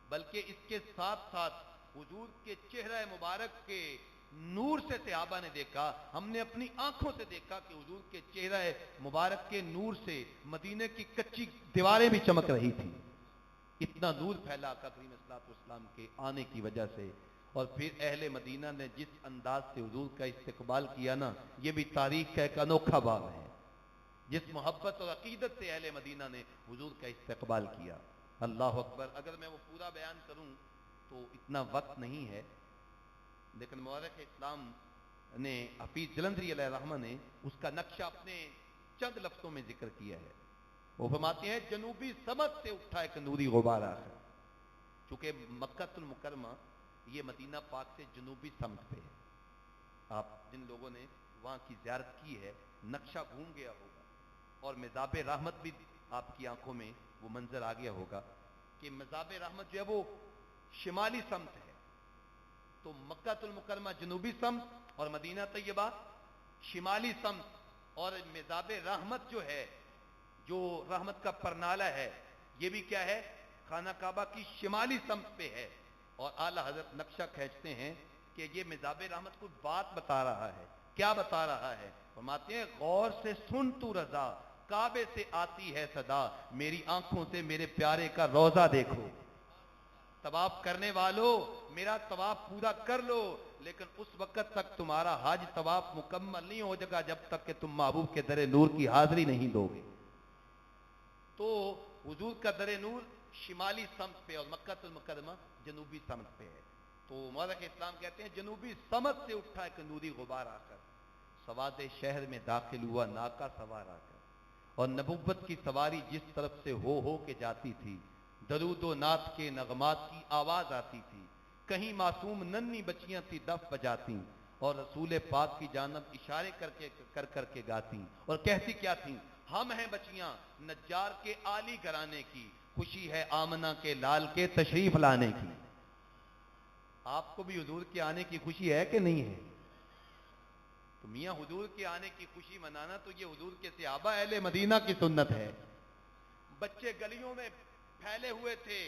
بلکہ اس کے ساتھ ساتھ حضور کے چہرہ مبارک کے نور سے صحابہ نے دیکھا، ہم نے اپنی آنکھوں سے دیکھا کہ حضور کے چہرہ مبارک کے نور سے مدینے کی کچی دیواریں بھی چمک رہی تھی. اتنا نور پھیلا آقا کریم صلی اللہ علیہ وسلم کے آنے کی وجہ سے. اور پھر اہل مدینہ نے جس انداز سے حضور کا استقبال کیا نا، یہ بھی تاریخ کا ایک انوکھا باب ہے. جس محبت اور عقیدت سے اہل مدینہ نے حضور کا استقبال کیا، اللہ اکبر. اگر میں وہ پورا بیان کروں تو اتنا وقت نہیں ہے، لیکن مورخ اسلام نے حفیظ جلندری علیہ الرحمہ نے اس کا نقشہ اپنے چند لفظوں میں ذکر کیا ہے. وہ فرماتے ہیں جنوبی سمت سے اٹھا ایک نوری غبار آخر. چونکہ مکہ المکرمہ یہ مدینہ پاک سے جنوبی سمت پہ ہے. آپ جن لوگوں نے وہاں کی زیارت کی ہے نقشہ گھوم گیا ہوگا اور مزاب رحمت بھی آپ کی آنکھوں میں وہ منظر آ گیا ہوگا کہ مزاب رحمت جو ہے وہ شمالی سمت ہے. تو مکہ المکرمہ جنوبی سمت اور مدینہ طیبہ شمالی سمت، اور مزاب رحمت جو ہے، جو رحمت کا پرنالہ ہے، یہ بھی کیا ہے؟ خانہ کعبہ کی شمالی سمت پہ ہے. اور اعلیٰ حضرت نقشہ کھینچتے ہیں کہ یہ مزاب رحمت کو بات بتا رہا ہے. کیا بتا رہا ہے؟ فرماتے ہیں غور سے سن تو رضا، کعبے سے آتی ہے صدا، میری آنکھوں سے میرے پیارے کا روضہ دیکھو. طواف کرنے والوں میرا طواف پورا کر لو، لیکن اس وقت تک تمہارا حج طواف مکمل نہیں ہو جائے گا جب تک کہ تم محبوب کے در نور کی حاضری نہیں دو گے. تو حضور کا در نور شمالی سمت پہ اور مکہ المکرمہ جنوبی سمت پہ ہے. تو مورخ اسلام کہتے ہیں جنوبی سمت سے اٹھا ایک نوری غبار آ کر سواد شہر میں داخل ہوا ناکا سوار آ کر، اور نبوت کی سواری جس طرف سے ہو کے جاتی تھی، درود و نعت کے نغمات کی آواز آتی تھی. کہیں معصوم ننھی بچیاں تھی دف بجاتی اور رسول پاک کی جانب اشارے کر کے گاتی اور کہتی کیا تھی؟ ہم ہیں بچیاں نجار کے عالی گھرانے کی، خوشی ہے آمنہ کے لال کے تشریف لانے کی۔ آپ کو بھی حضور کے آنے کی خوشی ہے کہ نہیں ہے؟ تو میاں حضور کے آنے کی خوشی منانا تو یہ حضور کے صحابہ اہل مدینہ کی سنت ہے۔ بچے گلیوں میں پھیلے ہوئے تھے،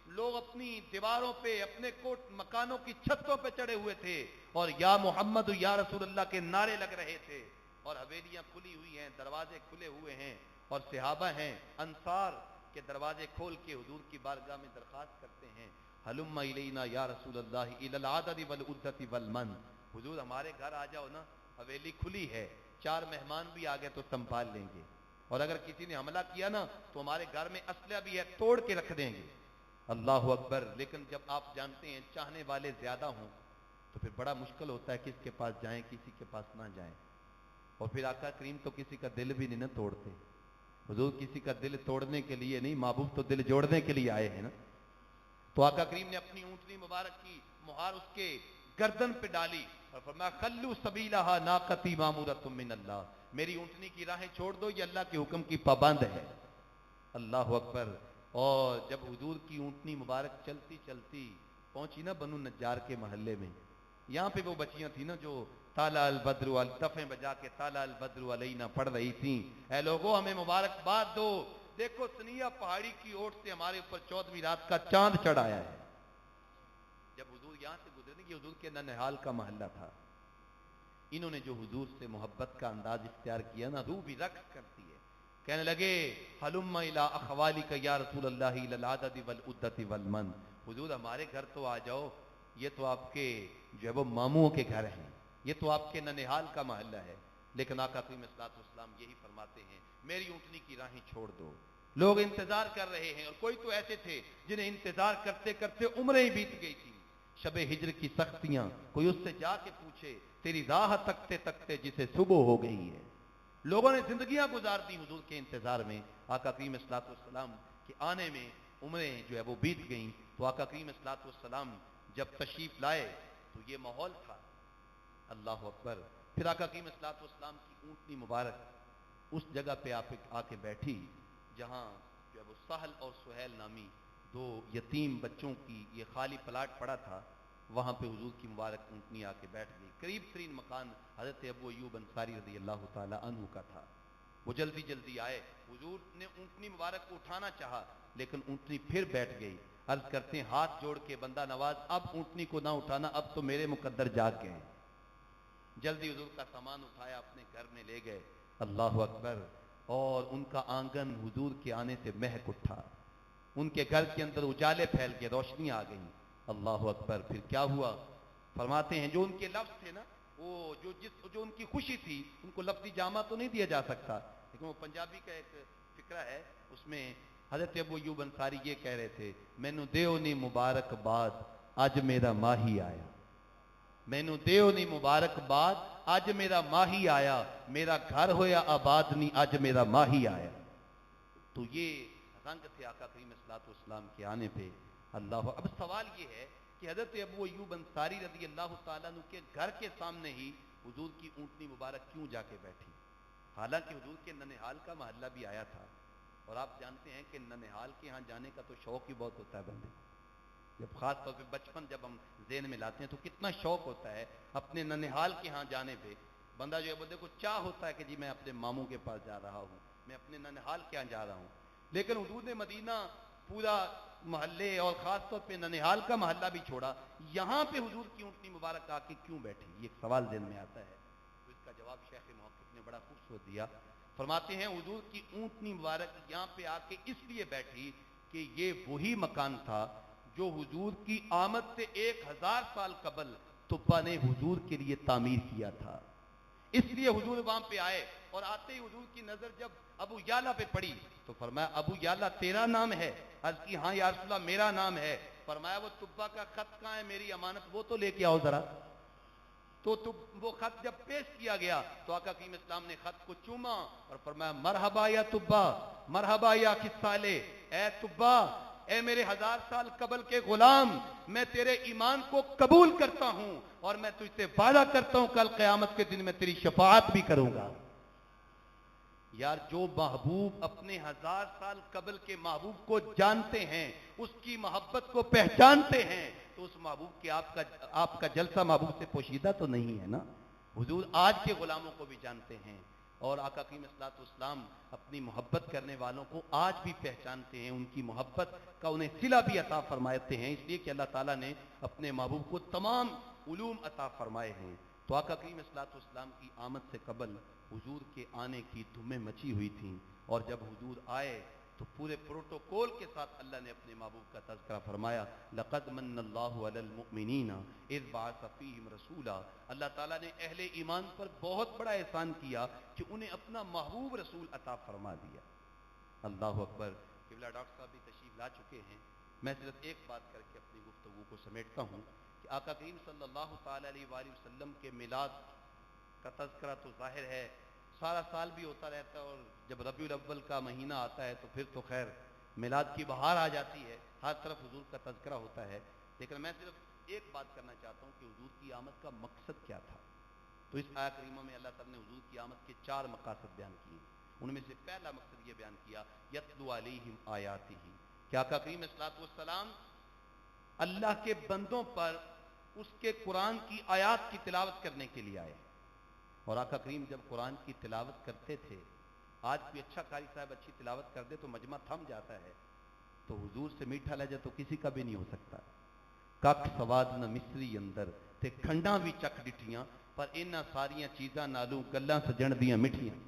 لوگ اپنی دیواروں پہ، اپنے کوٹ مکانوں کی چھتوں پہ چڑھے ہوئے تھے اور یا محمد یا رسول اللہ کے نعرے لگ رہے تھے، اور حویلیاں کھلی ہوئی ہیں، دروازے کھلے ہوئے ہیں، اور صحابہ ہیں انصار کے دروازے کھول کے حضور کی بارگاہ میں درخواست کرتے ہیں، ہلم الینا یا رسول اللہ الی العدد والعدۃ والمن، حضور ہمارے گھر آ جاؤ نا، حویلی کھلی ہے، 4 مہمان بھی آ گئے تو سنبھال لیں گے، اور اگر کسی نے حملہ کیا نا تو ہمارے گھر میں اسلحہ بھی ہے، توڑ کے رکھ دیں گے۔ اللہ اکبر۔ لیکن جب آپ جانتے ہیں چاہنے والے زیادہ ہوں تو پھر بڑا مشکل ہوتا ہے کس کے پاس جائیں، کسی کے پاس نہ جائیں، اور پھر آقا کریم تو کسی کا دل بھی نہیں نہ توڑتے، حضور کسی کا دل توڑنے کے لیے نہیں، محبوب تو دل جوڑنے کے لیے آئے ہیں نا۔ تو آقا کریم نے اپنی اونٹنی مبارک کی مہار اس کے گردن پہ ڈالی اور فرمایا خلو سبیلہا ناقتی مامورۃ من اللہ، میری اونٹنی کی راہیں چھوڑ دو، یہ اللہ کے حکم کی پابند ہے۔ اللہ اکبر۔ اور جب حضور کی اونٹنی مبارک چلتی چلتی پہنچی نا بنو نجار کے محلے میں، یہاں پہ وہ بچیاں تھیں نا جو طالع البدر دفیں بجا کے طالع البدر علینا پڑھ رہی تھیں، اے لوگوں ہمیں مبارکباد دو، دیکھو سنیا پہاڑی کی اوٹ سے ہمارے اوپر 14ویں رات کا چاند چڑھ آیا ہے۔ جب حضور یہاں سے گزرے نا، یہ حضور کے ننہال کا محلہ تھا، انہوں نے جو حضور سے محبت کا انداز اختیار کیا نا، روح بھی رقص کرتی ہے، کہنے لگے ہلم الی اخوالک یا رسول اللہ الی العدد والعدۃ والمن، حضور ہمارے گھر تو آ جاؤ، یہ تو آپ کے جو ہے وہ ماموں کے گھر ہیں، یہ تو آپ کے ننہال کا محلہ ہے۔ لیکن آقا کریم صلی اللہ علیہ وسلم یہی فرماتے ہیں میری اونٹنی کی راہیں چھوڑ دو، لوگ انتظار کر رہے ہیں، اور کوئی تو ایسے تھے جنہیں انتظار کرتے کرتے عمریں ہی بیت گئی تھی، شب ہجر کی سختیاں، کوئی اس سے جا کے پوچھے تیری راہ تکتے تکتے جسے صبح ہو گئی ہے۔ لوگوں نے زندگیاں گزار دی حضور کے انتظار میں، آقا کریم صلی اللہ علیہ وسلم کے آنے میں عمریں جو ہے وہ بیت گئیں۔ تو آقا کریم صلی اللہ علیہ وسلم جب تشریف لائے تو یہ ماحول تھا، اللہ اکبر۔ پھر آقا کریم صلی اللہ علیہ وسلم کی اونٹنی مبارک اس جگہ پہ آ کے بیٹھی جہاں جو ہے وہ سہل اور سہیل نامی 2 یتیم بچوں کی یہ خالی پلاٹ پڑا تھا، وہاں پہ حضور کی مبارک اونٹنی آ کے بیٹھ گئی۔ قریب ترین مکان حضرت ابو ایوب انصاری رضی اللہ تعالی عنہ کا تھا، وہ جلدی جلدی آئے، حضور نے اونٹنی مبارک کو اٹھانا چاہا لیکن اونٹنی پھر بیٹھ گئی۔ عرض کرتے ہیں ہاتھ جوڑ کے بندہ نواز اب اونٹنی کو نہ اٹھانا، اب تو میرے مقدر جاگ گئے۔ جلدی حضور کا سامان اٹھایا، اپنے گھر میں لے گئے، اللہ اکبر۔ اور ان کا آنگن حضور کے آنے سے مہک اٹھا، ان کے گھر کے اندر اجالے پھیل کے روشنی آ گئی، اللہ اکبر۔ پھر کیا ہوا؟ فرماتے ہیں جو ان کے لفظ تھے نا، وہ جو ان کی خوشی تھی، ان کو لفظی جامہ تو نہیں دیا جا سکتا، لیکن وہ پنجابی کا ایک فقرہ ہے، اس میں حضرت ابو ایوب انصاری یہ کہہ رہے تھے مینو دیو نی مبارکباد اج میرا ماہی آیا، مینو دیو نی مبارکباد اج میرا ماہی آیا، میرا گھر ہویا آباد نی اج میرا ماہی آیا۔ تو یہ رنگ تھے آقا کریم صلی اللہ علیہ وسلم کے آنے پہ، اللہ۔ اب سوال یہ ہے کہ حضرت ابو ایوب انصاری رضی اللہ تعالیٰ عنہ کے گھر کے سامنے ہی حضور کی اونٹنی مبارک کیوں جا کے بیٹھی؟ حالانکہ حضور کے ننہال کا محلہ بھی آیا تھا، اور آپ جانتے ہیں کہ ننہال کے ہاں جانے کا تو شوق ہی بہت ہوتا ہے بندے، جب خاص طور پہ بچپن جب ہم ذہن میں لاتے ہیں تو کتنا شوق ہوتا ہے اپنے ننہال کے ہاں جانے پہ، بندہ جو ہے بندے کو چاہ ہوتا ہے کہ جی میں اپنے ماموں کے پاس جا رہا ہوں، میں اپنے ننہال کے ہاں جا رہا ہوں۔ لیکن حضور نے مدینہ پورا محلے اور خاص طور پہ ننہال کا محلہ بھی چھوڑا، یہاں پہ حضور کی اونٹنی مبارک آ کے کیوں بیٹھی؟ یہ ایک سوال ذہن میں آتا ہے، تو اس کا جواب شیخ محقق نے بڑا خوبصورت دیا۔ فرماتے ہیں حضور کی اونٹنی مبارک یہاں پہ آ کے اس لیے بیٹھی کہ یہ وہی مکان تھا جو حضور کی آمد سے 1000 سال قبل طبا نے حضور کے لیے تعمیر کیا تھا، اس لیے حضور وہاں پہ آئے، اور آتے ہی حضور کی نظر جب ابو یالا پہ پڑی تو فرمایا ابو یالا تیرا نام ہے؟ عرض کی ہاں یا رسول اللہ میرا نام ہے۔ فرمایا وہ طبا کا خط کہاں ہے، میری امانت وہ تو لے کے آؤ ذرا۔ تو وہ خط جب پیش کیا گیا تو آقا کریم اسلام نے خط کو چوما اور فرمایا مرحبا یا طبا، مرحبا یا کسالے، اے طبا، اے میرے 1000 سال قبل کے غلام، میں تیرے ایمان کو قبول کرتا ہوں اور میں تجھ سے وعدہ کرتا ہوں کل قیامت کے دن میں تیری شفاعت بھی کروں گا۔ یار جو محبوب اپنے 1000 سال قبل کے محبوب کو جانتے ہیں، اس کی محبت کو پہچانتے ہیں، تو اس محبوب کے آپ کا جلسہ محبوب سے پوشیدہ تو نہیں ہے نا۔ حضور آج کے غلاموں کو بھی جانتے ہیں، اور آقا کریم صلی اللہ علیہ وسلم اپنی محبت کرنے والوں کو آج بھی پہچانتے ہیں، ان کی محبت کا انہیں صلہ بھی عطا فرماتے ہیں، اس لیے کہ اللہ تعالیٰ نے اپنے محبوب کو تمام علوم عطا فرمائے ہیں۔ تو آقا کریم صلی اللہ علیہ وسلم کی آمد سے قبل حضور کے آنے کی دھومیں مچی ہوئی تھیں، اور جب حضور آئے تو پورے پروٹوکول کے ساتھ اللہ نے اپنے محبوب کا تذکرہ فرمایا، لقد من اللہ علی المؤمنین اذ بعث فیہم رسولا۔ اللہ تعالیٰ نے اہل ایمان پر بہت بڑا احسان کیا کہ انہیں اپنا محبوب رسول عطا فرما دیا۔ اللہ اکبر۔ قبلہ ڈاکٹر صاحب بھی تشریف لا چکے ہیں، میں صرف ایک بات کر کے اپنی گفتگو کو سمیٹتا ہوں کہ آقا کریم صلی اللہ تعالی علیہ وآلہ وسلم کے میلاد کا تذکرہ تو ظاہر ہے سارا سال بھی ہوتا رہتا ہے، اور جب ربیع الاول کا مہینہ آتا ہے تو پھر تو خیر میلاد کی بہار آ جاتی ہے، ہر طرف حضور کا تذکرہ ہوتا ہے۔ لیکن میں صرف ایک بات کرنا چاہتا ہوں کہ حضور کی آمد کا مقصد کیا تھا۔ تو اس آیت کریمہ میں اللہ تعالیٰ نے حضور کی آمد کے 4 مقاصد بیان کیے، ان میں سے پہلا مقصد یہ بیان کیا یتلو علیہم آیاتہ، کہ آقا کریم صلی اللہ علیہ وسلم اللہ کے بندوں پر اس کے قرآن کی آیات کی تلاوت کرنے کے لیے آئے، اور آقا کریم جب قرآن کی تلاوت کرتے تھے، آج کوئی اچھا قاری صاحب اچھی تلاوت کر دے تو مجمع تھم جاتا ہے، تو حضور سے میٹھا لہجہ تو کسی کا بھی نہیں ہو سکتا۔ کک سواد نہ مصری اندر تے کھنڈاں بھی چک ڈٹھیاں، پر انہاں ساریاں چیزاں نالوں گلاں سجن دیاں مٹھیاں۔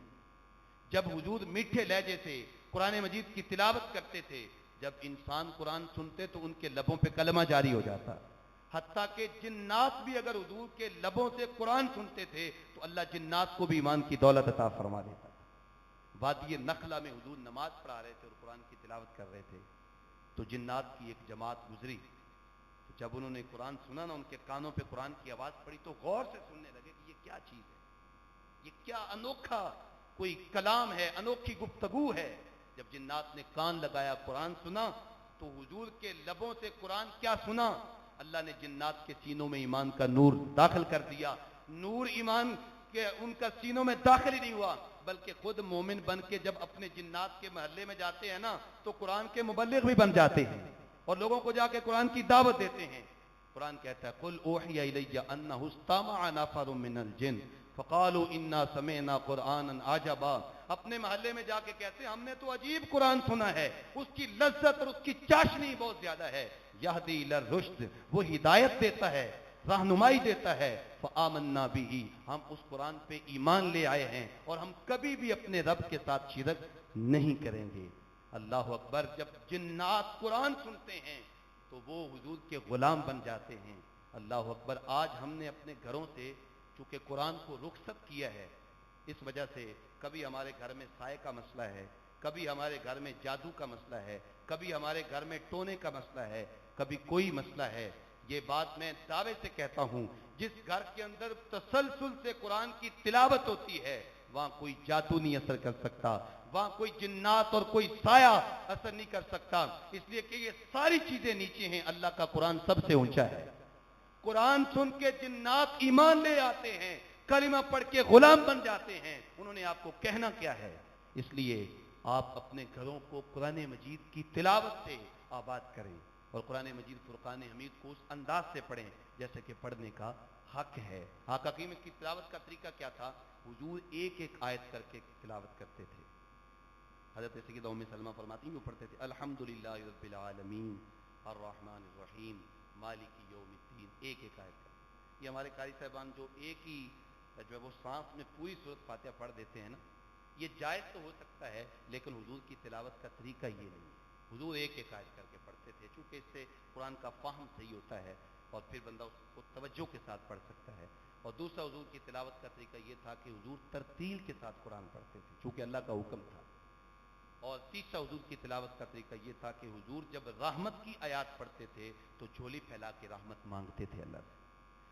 جب حضور میٹھے لہجے سے قرآن مجید کی تلاوت کرتے تھے، جب انسان قرآن سنتے تو ان کے لبوں پہ کلمہ جاری ہو جاتا، حتیٰ کہ جنات بھی اگر حضور کے لبوں سے قرآن سنتے تھے تو اللہ جنات کو بھی ایمان کی دولت عطا فرما دیتا۔ وادی نخلا میں حضور نماز پڑھا رہے تھے اور قرآن کی تلاوت کر رہے تھے، تو جنات کی ایک جماعت گزری، تو جب انہوں نے قرآن سنا نا، ان کے کانوں پہ قرآن کی آواز پڑی تو غور سے سننے لگے کہ یہ کیا چیز ہے، یہ کیا انوکھا کوئی کلام ہے، انوکھی گفتگو ہے۔ جب جنات نے کان لگایا قرآن سنا تو حضور کے لبوں سے قرآن کیا سنا، اللہ نے جنات کے سینوں میں ایمان کا نور داخل کر دیا۔ نور ایمان کے ان کا سینوں میں داخل ہی نہیں ہوا، بلکہ خود مومن بن کے جب اپنے جنات کے محلے میں جاتے ہیں نا تو قرآن کے مبلغ بھی بن جاتے ہیں اور لوگوں کو جا کے قرآن کی دعوت دیتے ہیں۔ قرآن کہتا ہے قل اوحی الی انہ استمع نفر من الجن فقالوا انا سمعنا قرآنا عجبا۔ اپنے محلے میں جا کے کہتے ہیں ہم نے تو عجیب قرآن سنا ہے، اس کی لذت اور اس کی چاشنی بہت زیادہ ہے۔ یہدی الی الرشد، وہ ہدایت دیتا ہے، رہنمائی دیتا ہے۔ فآمنا بہ، ہم اس قرآن پہ ایمان لے آئے ہیں اور ہم کبھی بھی اپنے رب کے ساتھ شرک نہیں کریں گے۔ اللہ اکبر۔ جب جنات قرآن سنتے ہیں تو وہ حضور کے غلام بن جاتے ہیں۔ اللہ اکبر۔ آج ہم نے اپنے گھروں سے چونکہ قرآن کو رخصت کیا ہے، اس وجہ سے کبھی ہمارے گھر میں سائے کا مسئلہ ہے، کبھی ہمارے گھر میں جادو کا مسئلہ ہے، کبھی ہمارے گھر میں ٹونے کا مسئلہ ہے، کبھی کوئی مسئلہ ہے۔ یہ بات میں دعوے سے کہتا ہوں، جس گھر کے اندر تسلسل سے قرآن کی تلاوت ہوتی ہے وہاں کوئی جادو نہیں اثر کر سکتا، وہاں کوئی جنات اور کوئی سایہ اثر نہیں کر سکتا، اس لیے کہ یہ ساری چیزیں نیچے ہیں، اللہ کا قرآن سب سے اونچا ہے۔ قرآن سن کے جنات ایمان لے آتے ہیں، کلمہ پڑھ کے غلام بن جاتے ہیں۔ انہوں نے آپ کو کہنا کیا ہے؟ اس لیے آپ اپنے گھروں کو قرآن مجید کی تلاوت سے آباد کریں اور قرآن مجید فرقان حمید کو اس انداز سے پڑھیں جیسے کہ پڑھنے کا حق ہے۔ آقا کریم کی تلاوت کا طریقہ کیا تھا؟ حضور ایک ایک آیت کر کے تلاوت کرتے تھے۔ حضرت سیدہ ام سلمہ فرماتی ہیں وہ پڑھتے تھے الحمدللہ رب العالمین الرحمن الرحیم مالک یوم الدین، ایک ایک آیت کر۔ یہ ہمارے قاری صاحبان جو ایک ہی جو ہے وہ سانس میں پوری سورۃ فاتحہ پڑھ دیتے ہیں نا، یہ جائز تو ہو سکتا ہے لیکن حضور کی تلاوت کا طریقہ یہ نہیں ہے۔ حضور ایک ایک آیت کر کے پڑھتے تھے، چونکہ اس سے قرآن کا فہم صحیح ہوتا ہے اور پھر بندہ اس کو توجہ کے ساتھ پڑھ سکتا ہے۔ اور دوسرا حضور کی تلاوت کا طریقہ یہ تھا کہ حضور ترتیل کے ساتھ قرآن پڑھتے تھے چونکہ اللہ کا حکم تھا۔ اور تیسرا حضور کی تلاوت کا طریقہ یہ تھا کہ حضور جب رحمت کی آیات پڑھتے تھے تو جھولی پھیلا کے رحمت مانگتے تھے اللہ سے،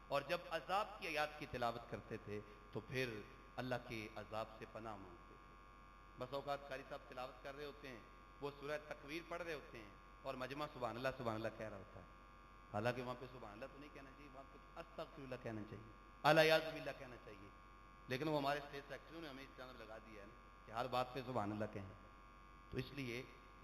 اور جب عذاب کی آیات کی تلاوت کرتے تھے تو پھر اللہ کے عذاب سے پناہ مانگتے تھے۔ بس اوقات قاری صاحب تلاوت کر رہے ہوتے ہیں، وہ سورہ تکویر پڑھ رہے ہوتے ہیں اور مجمع سبحان اللہ کہہ رہا ہوتا ہے، حالانکہ وہاں پہ سبحان اللہ تو نہیں کہنا چاہیے، وہاں پہ استغفر اللہ کہنا چاہیے، الیاذ باللہ کہنا چاہیے، لیکن وہ ہمارے اسٹیج سیکرٹری نے ہمیں اس جانب لگا دیا ہے نا کہ ہر بات پہ سبحان اللہ کہیں. تو اس لیے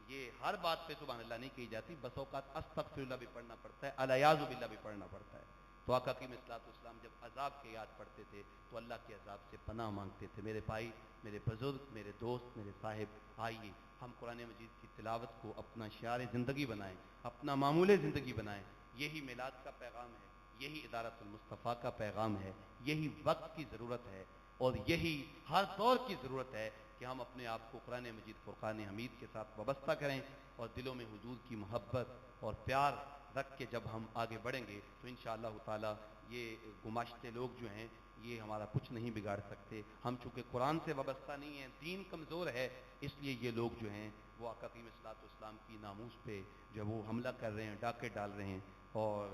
یہ ہر بات پہ سبحان اللہ نہیں کہی جاتی، بس اوقات استغفر اللہ بھی پڑھنا پڑتا ہے، الیاذ باللہ بھی پڑھنا پڑتا ہے. تو آقا کریم صلی اللہ علیہ وسلم جب عذاب کے یاد پڑھتے تھے تو اللہ کے عذاب سے پناہ مانگتے تھے. میرے بھائی، میرے بزرگ، میرے دوست، میرے صاحب، آئیے ہم قرآن مجید کی تلاوت کو اپنا شعار زندگی بنائیں، اپنا معمول زندگی بنائیں. یہی میلاد کا پیغام ہے، یہی ادارت المصطفیٰ کا پیغام ہے، یہی وقت کی ضرورت ہے، اور یہی ہر دور کی ضرورت ہے کہ ہم اپنے آپ کو قرآن مجید فرقان حمید کے ساتھ وابستہ کریں، اور دلوں میں حضور کی محبت اور پیار رکھ کے جب ہم آگے بڑھیں گے تو انشاءاللہ تعالی یہ گماشتے لوگ جو ہیں یہ ہمارا کچھ نہیں بگاڑ سکتے. ہم چونکہ قرآن سے وابستہ نہیں ہیں، دین کمزور ہے، اس لیے یہ لوگ جو ہیں وہ آقا کریم صلی اللہ علیہ وسلم کی ناموس پہ جو وہ حملہ کر رہے ہیں، ڈاکے ڈال رہے ہیں، اور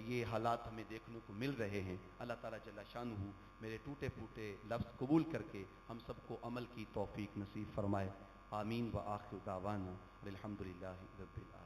یہ حالات ہمیں دیکھنے کو مل رہے ہیں. اللہ تعالیٰ جل شانہ میرے ٹوٹے پھوٹے لفظ قبول کر کے ہم سب کو عمل کی توفیق نصیب فرمائے. آمین و آخر دعوانا الحمدللہ رب العالمین.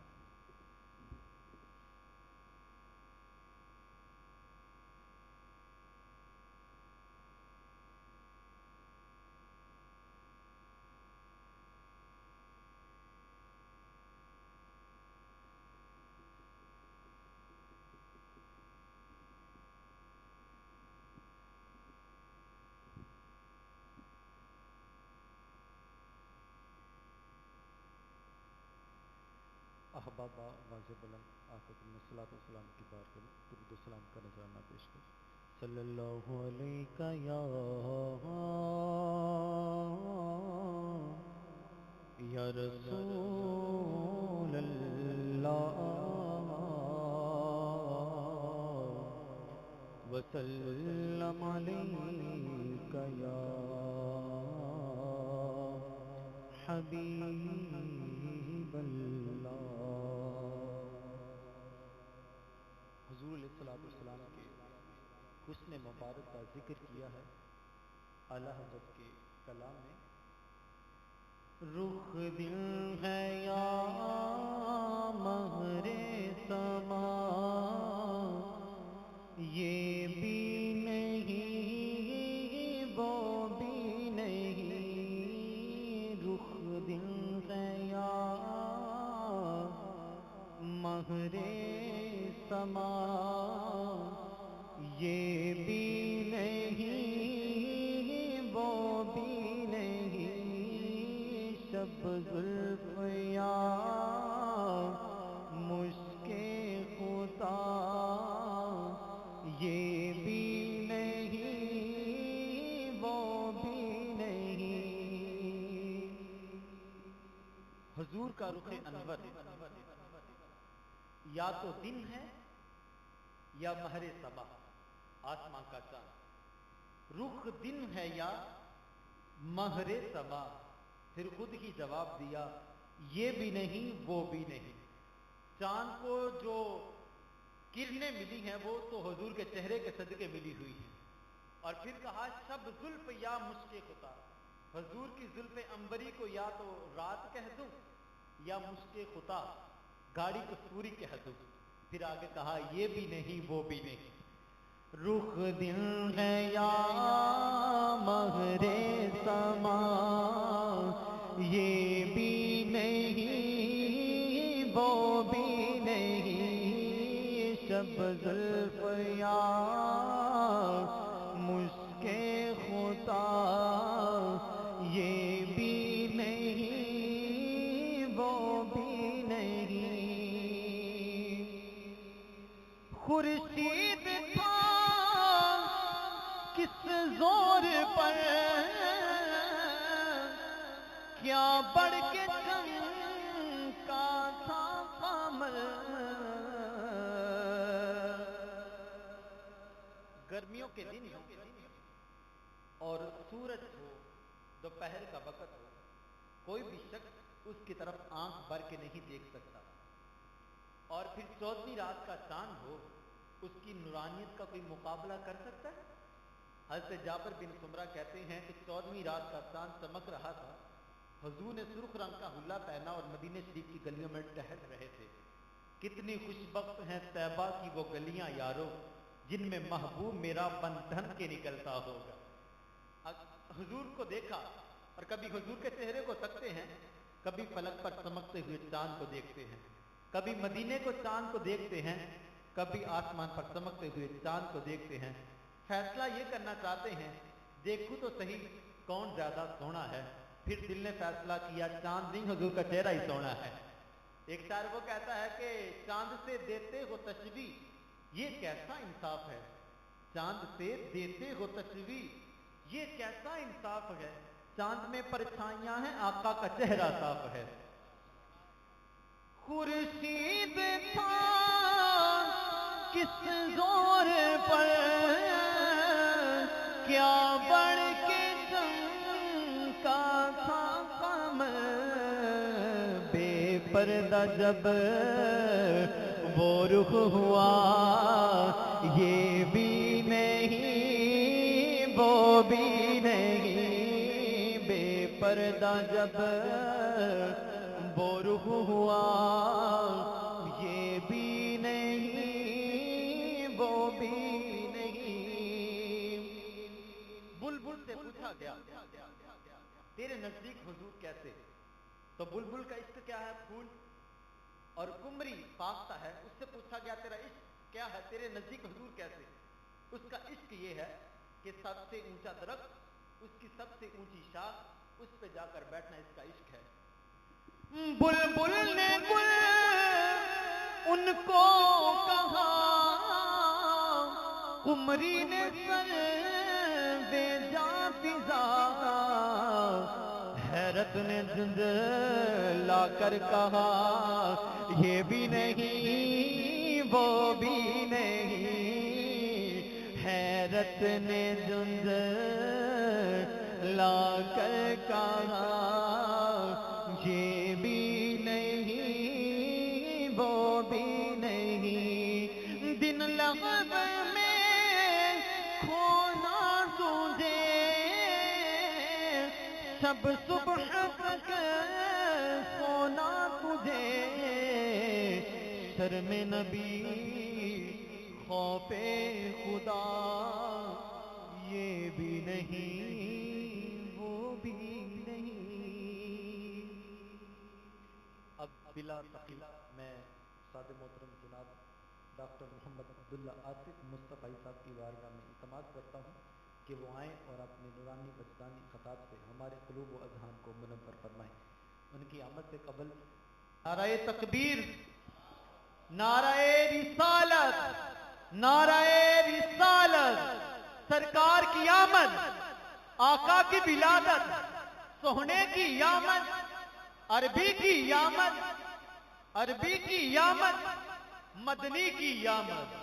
احباب واضح بلند آقا کریم صلی اللہ علیہ وسلم کی بات کریں، درود و سلام کا نذرانہ پیش کریں. صلی اللہ علیہ یا رسول اللہ وسلم علیک یا حبیب اللہ. حضور علیہ السلام کے حسن مبارک کا ذکر کیا ہے اعلیٰ حضرت کے کلام میں. رخ دل ہے یا مہر سما، یہ بھی نہیں وہ بھی نہیں. رخ دل ہے یا مہر سما، یہ بھی نہیں وہ بھی نہیں. شب زلف یا مشک خدا، یہ بھی نہیں وہ بھی نہیں. حضور کا رخ انور یا تو دن ہے یا مہر صبا، آسمان کا چاند. رخ دن ہے یا مہر صبا، پھر خود ہی جواب دیا یہ بھی نہیں وہ بھی نہیں. چاند کو جو کرنیں ملی ہیں وہ تو حضور کے چہرے کے صدقے ملی ہوئی ہیں. اور پھر کہا شب زلف یا مشک خدا، حضور کی زلف عنبری کو یا تو رات کہہ دوں یا مشک خدا گاڑی کستوری کہہ دوں. پھر آگے کہا یہ بھی نہیں وہ بھی نہیں. رخ دل ہے یا مہر سما، یہ بھی نہیں وہ بھی نہیں. شب زلف یا مشک خدا، یہ بھی نہیں وہ بھی نہیں. خورشید تھا کس زور پر، کیا بڑھ کے چمکا تھا قمر. گرمیوں کے دن ہو اور سورج ہو، دوپہر کا وقت ہو، کوئی بھی شخص اس کی طرف آنکھ بھر کے نہیں دیکھ سکتا. اور پھر 14ویں رات کا چاند ہو، اس کی نورانیت کا کوئی مقابلہ کر سکتا ہے؟ حضرت جابر بن سمرہ کہتے ہیں کہ 14ویں رات کا چاند چمک رہا تھا. حضور نے سرخ رنگ کا حلہ پہنا اور مدینہ شریف کی گلیوں میں ٹہل رہے تھے. کتنی خوش بخت ہیں طیبہ کی وہ گلیاں یارو، جن میں محبوب میرا بن ڈھن کے نکلتا ہوگا. حضور کو دیکھا اور کبھی حضور کے چہرے کو تکتے ہیں، کبھی فلک پر چمکتے ہوئے چاند کو دیکھتے ہیں، کبھی مدینے کو چاند کو دیکھتے ہیں، کبھی آسمان پر چمکتے ہوئے چاند کو دیکھتے ہیں۔ فیصلہ یہ کرنا چاہتے ہیں دیکھو تو صحیح کون زیادہ سونا ہے، پھر دل نے فیصلہ کیا چاند نہیں حضور کا چہرہ ہی سونا ہے۔ ایک شاعر وہ کہتا ہے کہ چاند سے دیتے ہو تشبیہ یہ کیسا انصاف ہے، چاند سے دیتے ہو تشبیہ یہ کیسا انصاف ہے، چاند میں پرچھائیاں ہیں آقا کا چہرہ صاف ہے۔ خورشید تھا کس زور پر کیا بڑھ کے چمکا تھا قمر، بے پردہ جب وہ رخ ہوا یہ بھی نہیں وہ بھی نہیں، بے پردہ جب وہ رخ ہوا یہ بھی نہیں وہ بھی نہیں۔ بلبل سے پوچھا گیا تیرے نزدیک حضور کیسے، تو بلبل کا عشق کیا ہے پھول، اور قمری فاختہ ہے، اس سے پوچھا گیا تیرا عشق کیا ہے، تیرے نزدیک حضور کیسے، اس کا عشق یہ ہے کہ سب سے اونچا درخت، اس کی سب سے اونچی شاخ، اس پہ جا کر بیٹھنا اس کا عشق ہے۔ بلبل نے گل ان کو کہا، قمری نے سر دے جا فضا، حیرت نے جھنج لا کر کہا یہ بھی نہیں وہ بھی نہیں، حیرت نے جھنج لا کر کہا یہ بھی نہیں وہ بھی نہیں، دن لغب میں کھونا تجھے شب صبح تک سونا تجھے، شرم نبی خوف خدا یہ بھی نہیں وہ بھی نہیں۔ اب بلا تقیل میں سعد محترم جناب ڈاکٹر محمد عبداللہ آصف مصطفی صاحب کی بارگاہ میں التماس کرتا ہوں کہ وہ آئیں اور اپنے نورانی بچدانی خطاب سے ہمارے قلوب و اذہان کو منور فرمائیں۔ ان کی آمد سے قبل نعرہ تکبیر، نعرہ رسالت، نعرہ رسالت، سرکار کی آمد، آقا کی ولادت، سونے کی آمد، عربی کی آمد، عربی کی آمد، مدنی کی آمد۔